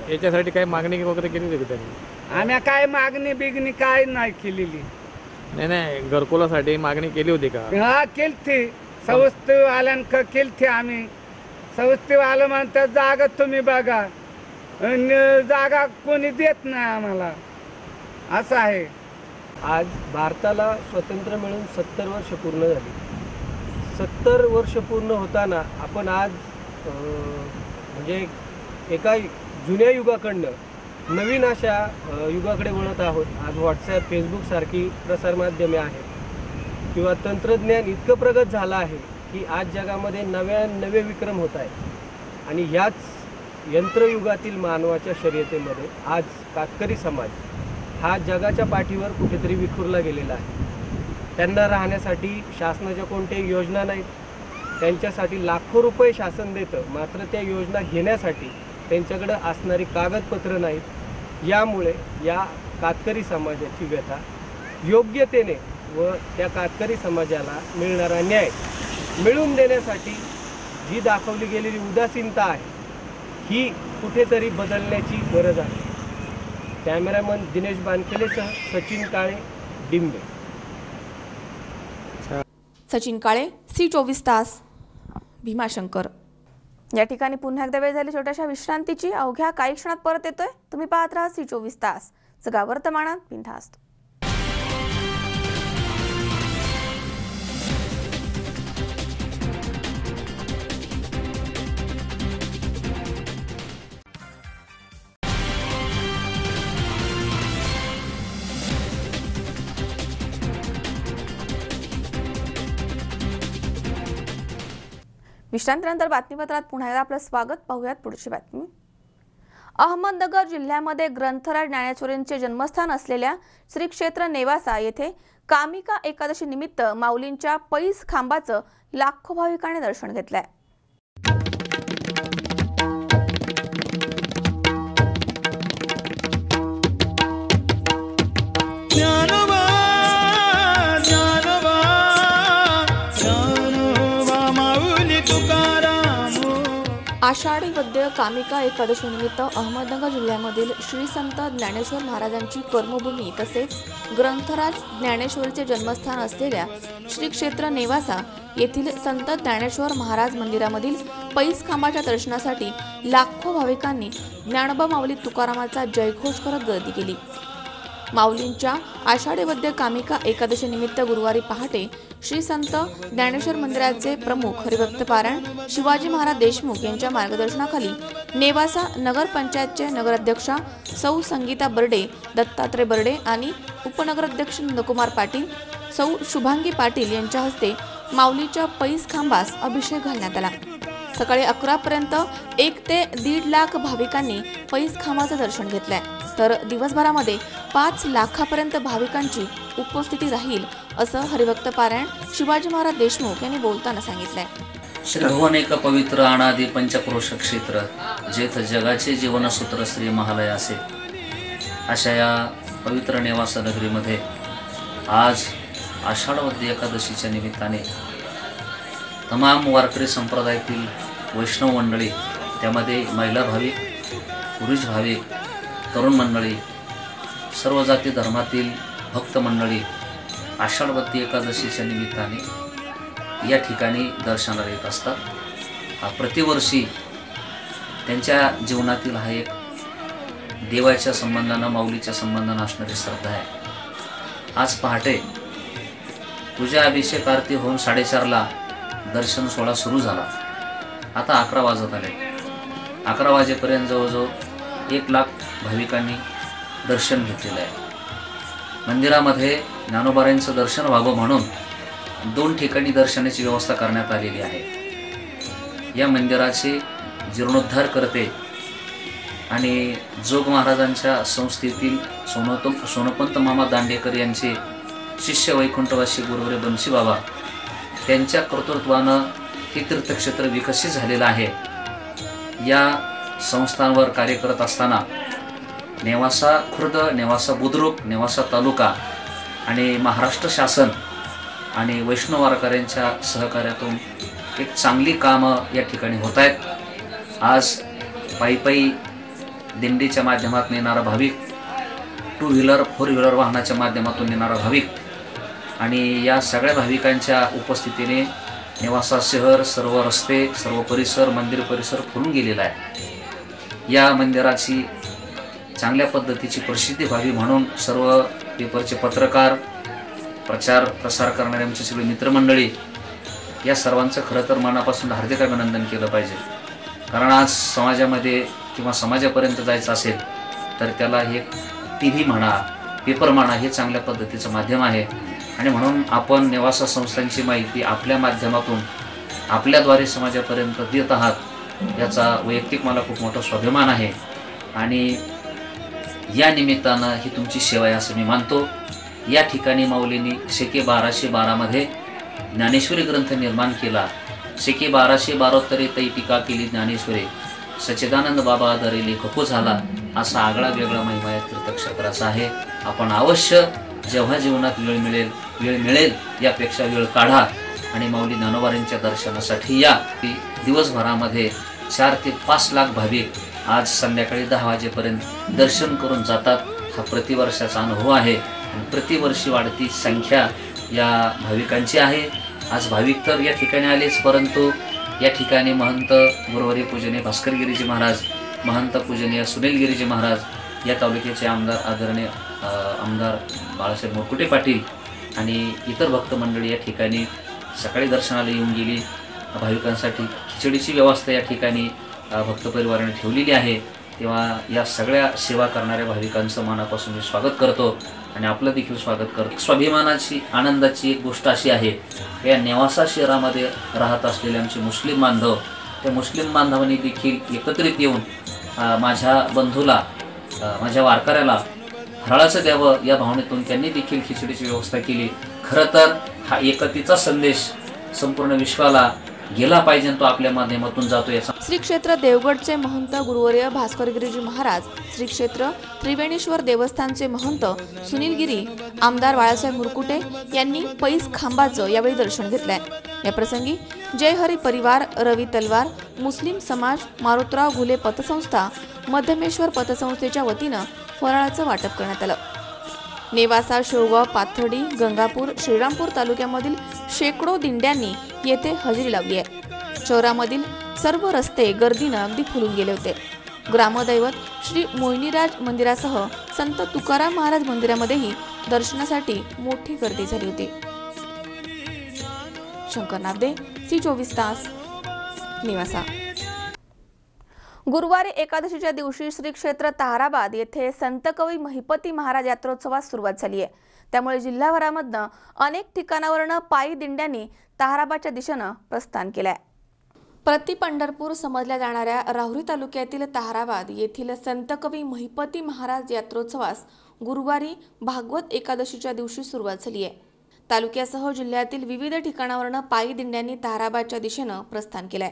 याच्यासाठी काही मागणी वगैरे केली होती त्यांनी? आम्ही काय मागणी बिगणी काय नाही केलेली. नाही, घरकुलासाठी मागणी केली होती का? हा केलती, संस्थेवाल्यांक केलती आम्ही. संस्थेवालं म्हणतात जागा तुम्ही बघा, जागा कोणी देत नाही आम्हाला. असं आहे. आज भारताला स्वातंत्र्य मिळून 70 वर्ष पूर्ण झाली. 70 वर्ष पूर्ण होताना आपण आज म्हणजे एका जुन्या युगाकडनं नवीन अशा युगाकडे वळत आहोत. आज व्हॉट्सॲप, फेसबुक सारखी प्रसारमाध्यमे आहेत किंवा तंत्रज्ञान इतकं प्रगत झालं आहे की आज जगामध्ये नवे विक्रम होत आहेत. आणि ह्याच यंत्रयुगातील मानवाच्या शर्यतीमध्ये आज कातकरी समाज हा जगाच्या पाठीवर कुठेतरी विखुरला गेलेला आहे. त्यांना राहण्यासाठी शासनाच्या कोणत्याही योजना नाहीत. त्यांच्यासाठी लाखो रुपये शासन देतं, मात्र त्या योजना घेण्यासाठी त्यांच्याकडं असणारी कागदपत्रं नाहीत. यामुळे या कातकरी समाजाची व्यथा योग्यतेने व त्या कातकरी समाजाला दिणारा न्याय मिळवून देण्यासाठी जी दाखवली गेलेली उदासीनता आहे ही कुठेतरी बदलण्याची गरज आहे. कॅमेरामन दिनेश बानखेलेसह सचिन काळे, डिंबे. सचिन काळे, C24 तास, भीमाशंकर. या ठिकाणी पुन्हा एकदा वेळ झाली छोट्याशा विश्रांतीची. अवघ्या काही क्षणात परत येतोय. तुम्ही पाहत राहा C24 तास, जगा वर्तमानात बिनधास्त. विश्रांतीनंतर बातमीपत्रात पुन्हा एकदा आपलं स्वागत. पाहूयात पुढची बातमी. अहमदनगर जिल्ह्यामध्ये ग्रंथराज ज्ञानेश्वरींचे जन्मस्थान असलेल्या श्री क्षेत्र नेवासा येथे कामिका एकादशी निमित्त माऊलींच्या पैस खांबाचं लाखो भाविकांनी दर्शन घेतलंय. आषाढी वद्य कामिका एकादशी निमित्त अहमदनगर जिल्ह्यामधील श्री संत ज्ञानेश्वर महाराजांची कर्मभूमी तसेच ग्रंथराज ज्ञानेश्वरीचे जन्मस्थान असलेल्या श्री क्षेत्र नेवासा येथील संत ज्ञानेश्वर महाराज मंदिरामधील पैस खांबाच्या दर्शनासाठी लाखो भाविकांनी ज्ञानोबा माऊली तुकारामाचा जयघोष करत गर्दी केली. माऊलींच्या आषाढी वद्य कामिका एकादशी निमित्त गुरुवारी पहाटे श्री संत ज्ञानेश्वर मंदिराचे प्रमुख हरिभक्त पारायण शिवाजी महाराज देशमुख यांच्या मार्गदर्शनाखाली नेवासा नगर पंचायतचे नगराध्यक्षा सौ संगीता बर्डे, दत्तात्रय बर्डे आणि उपनगराध्यक्ष नंदकुमार पाटील, सौ शुभांगी पाटील यांच्या हस्ते माऊलीच्या पैस खांबास अभिषेक घालण्यात आला. सकाळी 11 पर्यंत 1 ते 1.5 लाख भाविकांनी पैस खांबाचं दर्शन घेतलंय. तर दिवसभरामध्ये 5 लाखापर्यंत भाविकांची उपस्थिती राहील असं हरिभक्त पारायण शिवाजी महाराज देशमुख यांनी बोलताना सांगितलंय. श्रीभुवन एक पवित्र अनादि पंचक्रोश क्षेत्र जेथ जगाचे जीवनसूत्र श्री महालय असे. अशा या पवित्र नेवासा नगरीमध्ये आज आषाढ वद्य एकादशीच्या निमित्ताने तमाम वारकरी संप्रदायातील वैष्णव मंडळी, त्यामध्ये महिला भाविक, पुरुष भाविक, तरुण मंडळी, सर्व जाती धर्मातील भक्त मंडळी आषाढ वद्य एकादशीच्या निमित्ताने या ठिकाणी दर्शनाला येत असतात. हा प्रतिवर्षी त्यांच्या जीवनातील हा एक देवाच्या संबंधानं, माऊलीच्या संबंधानं असणारी श्रद्धा आहे. आज पहाटे पूजा अभिषेक आरती होऊन 4:30ला दर्शन सोहळा सुरू झाला. आता 11 वाजत आले. 11 वाजेपर्यंत जवळजवळ 1 लाख भाविकांनी दर्शन घेतलेलं आहे. मंदिरामध्ये ज्ञानोबारांचं दर्शन व्हावं म्हणून 2 ठिकाणी दर्शनाची व्यवस्था करण्यात आलेली आहे. या मंदिराचे जीर्णोद्धार करते आणि जोग महाराजांच्या संस्थेतील सोनपंत मामा दांडेकर यांचे शिष्य वैकुंठवासी गुरुवरे बंशी बाबा त्यांच्या कर्तृत्वानं हे तीर्थक्षेत्र विकसित झालेलं आहे. या संस्थांवर कार्य करत असताना नेवासा खुर्द, नेवासा बुद्रुक, नेवासा तालुका आणि महाराष्ट्र शासन आणि वैष्णव वारकऱ्यांच्या सहकार्यातून एक चांगली कामं या ठिकाणी होत आहेत. आज पायी दिंडीच्या माध्यमातून येणारा भाविक, 2 व्हीलर 4 व्हीलर वाहनाच्या माध्यमातून येणारा भाविक आणि या सगळ्या भाविकांच्या उपस्थितीने नेवासा शहर, सर्व रस्ते, सर्व परिसर, मंदिर परिसर फुलून गेलेला आहे. या मंदिराची चांगल्या पद्धतीची प्रसिद्धी व्हावी म्हणून सर्व पेपरचे पत्रकार, प्रचार प्रसार करणारे आमचे सगळे मित्रमंडळी या सर्वांचं खरं तर मनापासून हार्दिक अभिनंदन केलं पाहिजे. कारण आज समाजामध्ये किंवा समाजापर्यंत जायचं असेल तर त्याला हे TV म्हणा, पेपर म्हणा हे चांगल्या पद्धतीचं माध्यम आहे. आणि म्हणून आपण नेवासा संस्थांची माहिती आपल्या माध्यमातून आपल्याद्वारे समाजापर्यंत देत आहात याचा वैयक्तिक मला खूप मोठा स्वाभिमान आहे. आणि या निमित्तानं ही तुमची सेवा आहे असं मी मानतो. या ठिकाणी माऊलींनी शके 1212 ज्ञानेश्वरी ग्रंथ निर्माण केला. शके 1272 तै टीका केली ज्ञानेश्वरी, सच्चिदानंद बाबा आधारे लेखको झाला, असा आगळा वेगळा महिमा या तीर्थक्षेत्राचा आहे. आपण अवश्य जेव्हा जीवनात वेळ मिळेल यापेक्षा वेळ काढा आणि माऊली ज्ञानोबांच्या दर्शनासाठी या. दिवसभरामध्ये 4 ते 5 लाख भाविक आज संध्याकाळी 10 वाजेपर्यंत दर्शन करून जातात. हा प्रतिवर्षाचा अनुभव आहे आणि प्रतिवर्षी वाढती संख्या या भाविकांची आहे. आज भाविक तर या ठिकाणी आलेच, परंतु या ठिकाणी महंत गुरुवारी पूजनीय भास्कर गिरीजी महाराज, महंत पूजनीय सुनील गिरीजी महाराज, या तालुक्याचे आमदार आदरणीय आमदार बाळासाहेब मुरकुटे पाटील आणि इतर भक्त मंडळी या ठिकाणी सकाळी दर्शनाला येऊन गेली. भाविकांसाठी खिचडीची व्यवस्था या ठिकाणी भक्त परिवाराने ठेवलेली आहे. तेव्हा या सगळ्या सेवा करणाऱ्या भाविकांचं मनापासून मी स्वागत करतो आणि आपलं देखील स्वागत करतो. स्वाभिमानाची आनंदाची एक गोष्ट अशी आहे, या नेवासा शहरामध्ये राहत असलेले आमचे मुस्लिम बांधव, त्या मुस्लिम बांधवांनी देखील एकत्रित येऊन माझ्या बंधूला, माझ्या वारकऱ्याला फराळाचं द्यावं या भावनेतून त्यांनी देखील खिचडीची व्यवस्था केली. खरं तर हा एकतेचा संदेश संपूर्ण विश्वाला गेला पाहिजे, तो आपल्या माध्यमातून जातो. याचा श्री क्षेत्र देवगडचे महंत गुरुवर्य भास्कर गिरीजी महाराज, श्री क्षेत्र त्रिवेणेश्वर देवस्थानचे महंत सुनील गिरी, आमदार बाळासाहेब मुरकुटे यांनी पैस खांबाचं यावेळी दर्शन घेतलंय. या प्रसंगी जय हरी परिवार, रवी तलवार, मुस्लिम समाज, मारुतराव घुले पतसंस्था, मध्यमेश्वर पतसंस्थेच्या वतीनं फराळाचं वाटप करण्यात आलं. नेवासा, शेवगाव, पाथर्डी, गंगापूर, श्रीरामपूर तालुक्यामधील शेकडो दिंड्यांनी येथे हजेरी लावली आहे. शहरामधील सर्व रस्ते गर्दीनं अगदी फुलून गेले होते. ग्रामदैवत श्री मोहिनीराज मंदिरासह संत तुकाराम महाराज मंदिरामध्येही दर्शनासाठी मोठी गर्दी झाली होती. शंकर नागदे, C24 तास, नेवासा. गुरुवारी एकादशीच्या दिवशी श्री क्षेत्र ताहराबाद येथे संत कवी महिपती महाराज यात्रोत्सवास सुरुवात झाली आहे. त्यामुळे जिल्हाभरामधनं अनेक ठिकाणावरनं पायी दिंड्यांनी ताहराबादच्या दिशेनं प्रस्थान केलंय. प्रति पंढरपूर समजल्या जाणाऱ्या राहुरी तालुक्यातील ताहराबाद येथील संत कवी महिपती महाराज यात्रोत्सवास गुरुवारी भागवत एकादशीच्या दिवशी सुरुवात झाली आहे. तालुक्यासह जिल्ह्यातील विविध ठिकाणावरनं पायी दिंड्यांनी ताहराबादच्या दिशेनं प्रस्थान केलंय.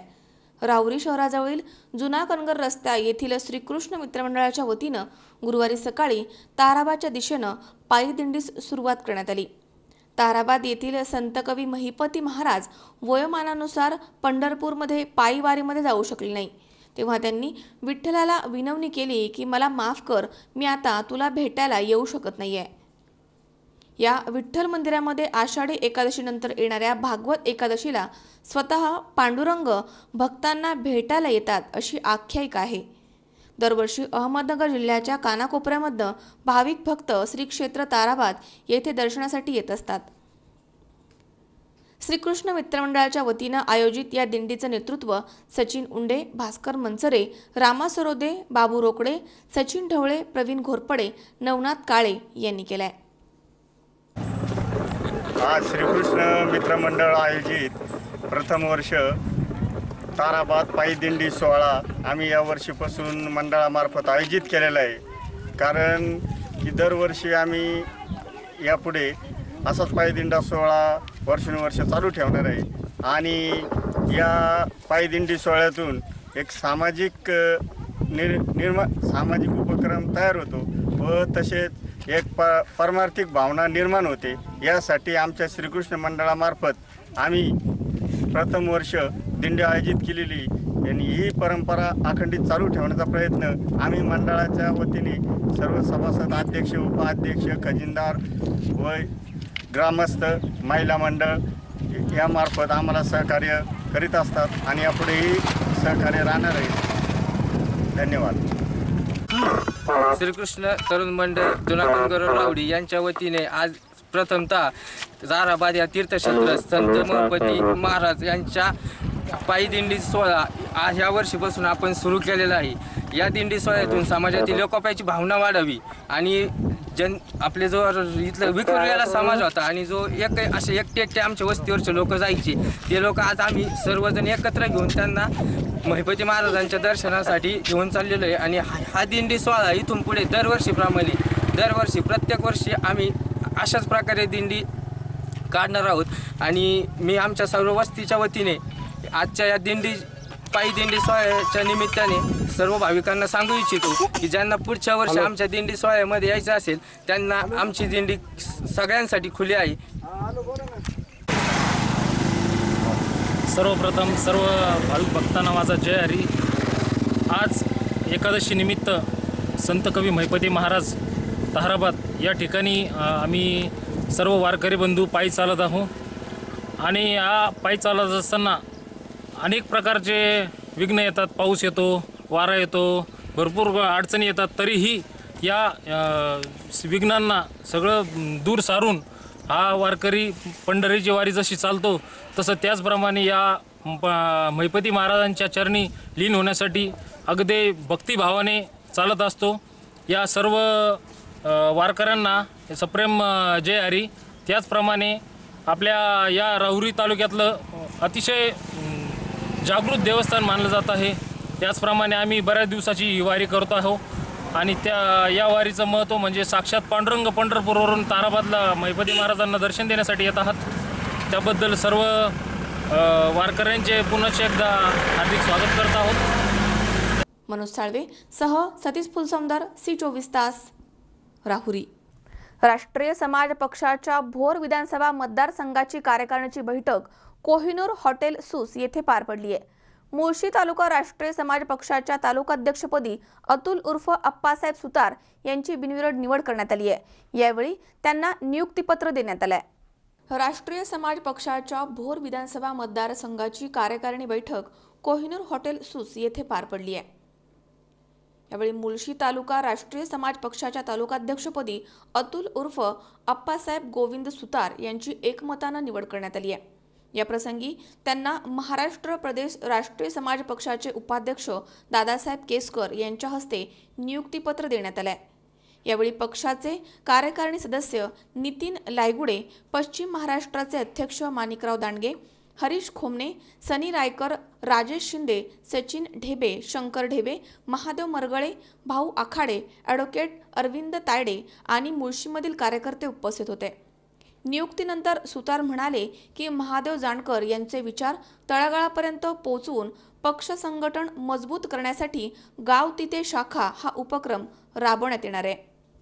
राहुरी शहराजवळील जुना कनगर रस्ता येथील श्रीकृष्ण मित्रमंडळाच्या वतीनं गुरुवारी सकाळी ताहराबादच्या दिशेनं पायी दिंडीस सुरुवात करण्यात आली. ताहराबाद येथील संत कवी महिपती महाराज वयोमानानुसार पंढरपूरमध्ये पायी वारीमध्ये जाऊ शकले नाही. तेव्हा त्यांनी विठ्ठलाला विनवणी केली की मला माफ कर, मी आता तुला भेटायला येऊ शकत नाहीये. या विठ्ठल मंदिरामध्ये आषाढी एकादशीनंतर येणाऱ्या भागवत एकादशीला स्वतः पांडुरंग भक्तांना भेटायला येतात अशी आख्यायिका आहे. दरवर्षी अहमदनगर जिल्ह्याच्या कानाकोपऱ्यामधनं भाविक भक्त श्री क्षेत्र ताहराबाद येथे दर्शनासाठी येत असतात. श्रीकृष्ण मित्रमंडळाच्या वतीनं आयोजित या दिंडीचं नेतृत्व सचिन उंडे, भास्कर मनसरे, रामा सरोदे, बाबू रोकडे, सचिन ढवळे, प्रवीण घोरपडे, नवनाथ काळे यांनी केलंय. आज श्रीकृष्ण मित्रमंडळ आयोजित प्रथम वर्ष ताहराबाद पायी दिंडी सोहळा आम्ही या वर्षीपासून मंडळामार्फत आयोजित केलेला आहे. कारण की दरवर्षी आम्ही यापुढे असाच पायी दिंडा सोहळा वर्षानुवर्ष चालू ठेवणार आहे आणि या पायी दिंडी सोहळ्यातून एक सामाजिक सामाजिक उपक्रम तयार होतो व तसेच एक परमार्थिक भावना निर्माण होते. यासाठी आमच्या श्रीकृष्ण मंडळामार्फत आम्ही प्रथम वर्ष दिंडी आयोजित केलेली आणि ही परंपरा अखंडित चालू ठेवण्याचा प्रयत्न आम्ही मंडळाच्या वतीने सर्व सभासद, अध्यक्ष, उपाध्यक्ष, खजिनदार व ग्रामस्थ, महिला मंडळ यामार्फत आम्हाला सहकार्य करीत असतात आणि यापुढेही सहकार्य राहणार आहे. धन्यवाद. श्रीकृष्ण तरुण मंडळ जुना कनगर राहुरी यांच्या वतीने आज प्रथमतः ताहराबाद या तीर्थक्षेत्र संत महिपती महाराज यांच्या पायी दिंडी सोहळा ह्या वर्षीपासून आपण सुरू केलेला आहे. या दिंडी सोहळ्यातून समाजातील लोकोपयोगाची भावना वाढावी आणि आपले जो इथलं विखुरलेला समाज होता आणि जो असे एकटे आमच्या वस्तीवरचे लोक जायचे ते लोक आज आम्ही सर्वजण एकत्र घेऊन त्यांना महिपती महाराजांच्या दर्शनासाठी घेऊन चाललेलो आहे. आणि हा दिंडी सोहळा इथून पुढे दरवर्षीप्रमाणे प्रत्येक वर्षी आम्ही अशाच प्रकारे दिंडी काढणार आहोत. आणि मी आमच्या सर्व वस्तीच्या वतीने आजच्या या पायी दिंडी सोहळ्याच्या निमित्ताने सर्व भाविकांना सांगू इच्छितो की ज्यांना पुढच्या वर्षी आमच्या दिंडी सोहळ्यामध्ये यायचं असेल त्यांना आमची दिंडी सगळ्यांसाठी खुली आहे. सर्वप्रथम सर्व भाविक भक्तांना माझा जय हरी. आज एकादशी निमित्त संत कवी महिपती महाराज ताहराबाद या ठिकाणी आम्ही सर्व वारकरी बंधू पायी चालत आहोत. आणि या पायी चालत असताना अनेक प्रकारचे विघ्न येतात. पाऊस येतो, वारा येतो, भरपूर अडचणी येतात. तरीही या विघ्नांना सगळं दूर सारून हा वारकरी पंढरीची वारी जशी चालतो तसं त्याचप्रमाणे या महिपती महाराजांच्या चरणी लीन होण्यासाठी अगदी भक्तिभावाने चालत असतो. या सर्व वारकऱ्यांना सप्रेम जय हरी. त्याचप्रमाणे आपल्या या राहुरी तालुक्यातलं अतिशय जागृत देवस्थान मानलं जात आहे. त्याचप्रमाणे आम्ही बऱ्याच दिवसाची ही वारी करतो आहोत. आणि या वारीचं महत्त्व म्हणजे साक्षात पांडुरंग पंढरपूरवरून ताराबादला महिपती महाराजांना दर्शन देण्यासाठी येत आहात. त्याबद्दल सर्व वारकऱ्यांचे पुन्हा एकदा हार्दिक स्वागत करत आहोत. मनोज साळवे सह सतीश फुलसौंदर, C24 तास, राहुरी. राष्ट्रीय समाज पक्षाच्या भोर विधानसभा मतदारसंघाची कार्यकारिणीची बैठक कोहिनूर हॉटेल सूस येथे पार पडली आहे. मुळशी तालुका राष्ट्रीय समाज पक्षाच्या तालुकाध्यक्षपदी अतुल उर्फ अप्पासाहेब सुतार यांची बिनविरोध निवड करण्यात आली आहे. यावेळी त्यांना नियुक्तीपत्र देण्यात आलं आहे. राष्ट्रीय समाज पक्षाच्या भोर विधानसभा मतदारसंघाची कार्यकारिणी बैठक कोहिनूर हॉटेल सूस येथे पार पडली आहे. यावेळी मुळशी तालुका राष्ट्रीय समाज पक्षाच्या तालुकाध्यक्षपदी अतुल उर्फ अप्पासाहेब गोविंद सुतार यांची एकमतानं निवड करण्यात आली आहे. या प्रसंगी त्यांना महाराष्ट्र प्रदेश राष्ट्रीय समाज पक्षाचे उपाध्यक्ष दादासाहेब केसकर यांच्या हस्ते नियुक्तीपत्र देण्यात आले. यावेळी पक्षाचे कार्यकारिणी सदस्य नितीन लायगुडे, पश्चिम महाराष्ट्राचे अध्यक्ष माणिकराव दांडगे, हरीश खोमने, सनी रायकर, राजेश शिंदे, सचिन ढेबे, शंकर ढेबे, महादेव मरगळे, भाऊ आखाडे, ॲडव्होकेट अरविंद तायडे आणि मुळशीमधील कार्यकर्ते उपस्थित होते. नियुक्तीनंतर सुतार म्हणाले की महादेव जानकर यांचे विचार तळागाळापर्यंत पोहोचवून पक्ष संघटन मजबूत करण्यासाठी गाव तिथे शाखा हा उपक्रम राबवण्यात येणार आहे.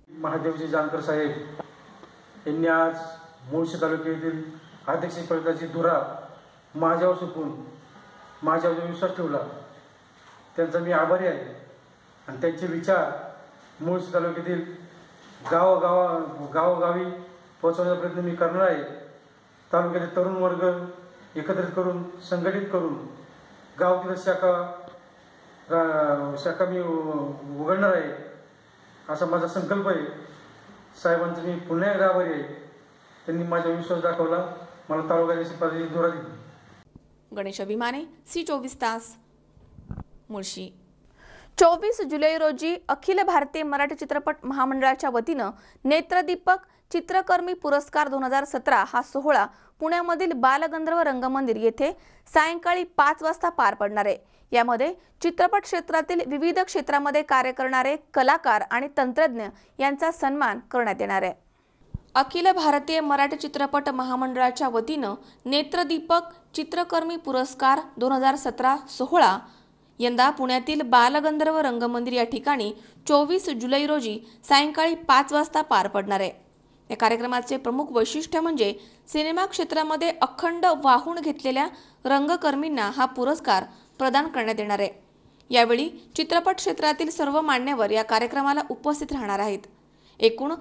महादेवजी जानकर साहेब यांनी आज मुळशी तालुक्यातील अध्यक्षपदाची धुरा माझ्यावर सोपवून माझ्यावर विश्वास ठेवला. त्यांचा मी आभारी आहे. आणि त्यांचे विचार मुळशी तालुक्यातील गावोगावी पोहोचवण्याचा प्रयत्न मी करणार आहे. तालुक्यातील तरुण वर्ग एकत्रित करून संघटित करून गावातील शाखा मी उघडणार आहे असा माझा संकल्प आहे. साहेबांचा मी पुन्हा एकदा आभारी आहे. त्यांनी माझा विश्वास दाखवला, मला तालुक्याची धुरा दिली. गणेश अभिमाने, C24 तास, मुळशी. 24 जुलै रोजी अखिल भारतीय मराठी चित्रपट महामंडळाच्या वतीनं नेत्रदीपक चित्रकर्मी पुरस्कार 2017 हा सोहळा पुण्यामधील बालगंधर्व रंगमंदिर येथे सायंकाळी 5 वाजता पार पडणार आहे. यामध्ये चित्रपट क्षेत्रातील विविध क्षेत्रामध्ये कार्य करणारे कलाकार आणि तंत्रज्ञ यांचा सन्मान करण्यात येणार आहे. अखिल भारतीय मराठी चित्रपट महामंडळाच्या वतीनं नेत्रदीपक चित्रकर्मी पुरस्कार 2017 सोहळा यंदा पुण्यातील बालगंधर्व रंगमंदिर या ठिकाणी 24 जुलै रोजी सायंकाळी 5 वाजता पार पडणार आहे. या कार्यक्रमाचे प्रमुख वैशिष्ट्य म्हणजे सिनेमा क्षेत्रामध्ये अखंड वाहून घेतलेल्या रंगकर्मींना हा पुरस्कार प्रदान करण्यात येणार आहे. यावेळी चित्रपट क्षेत्रातील सर्व मान्यवर या कार्यक्रमाला उपस्थित राहणार आहेत. एकूण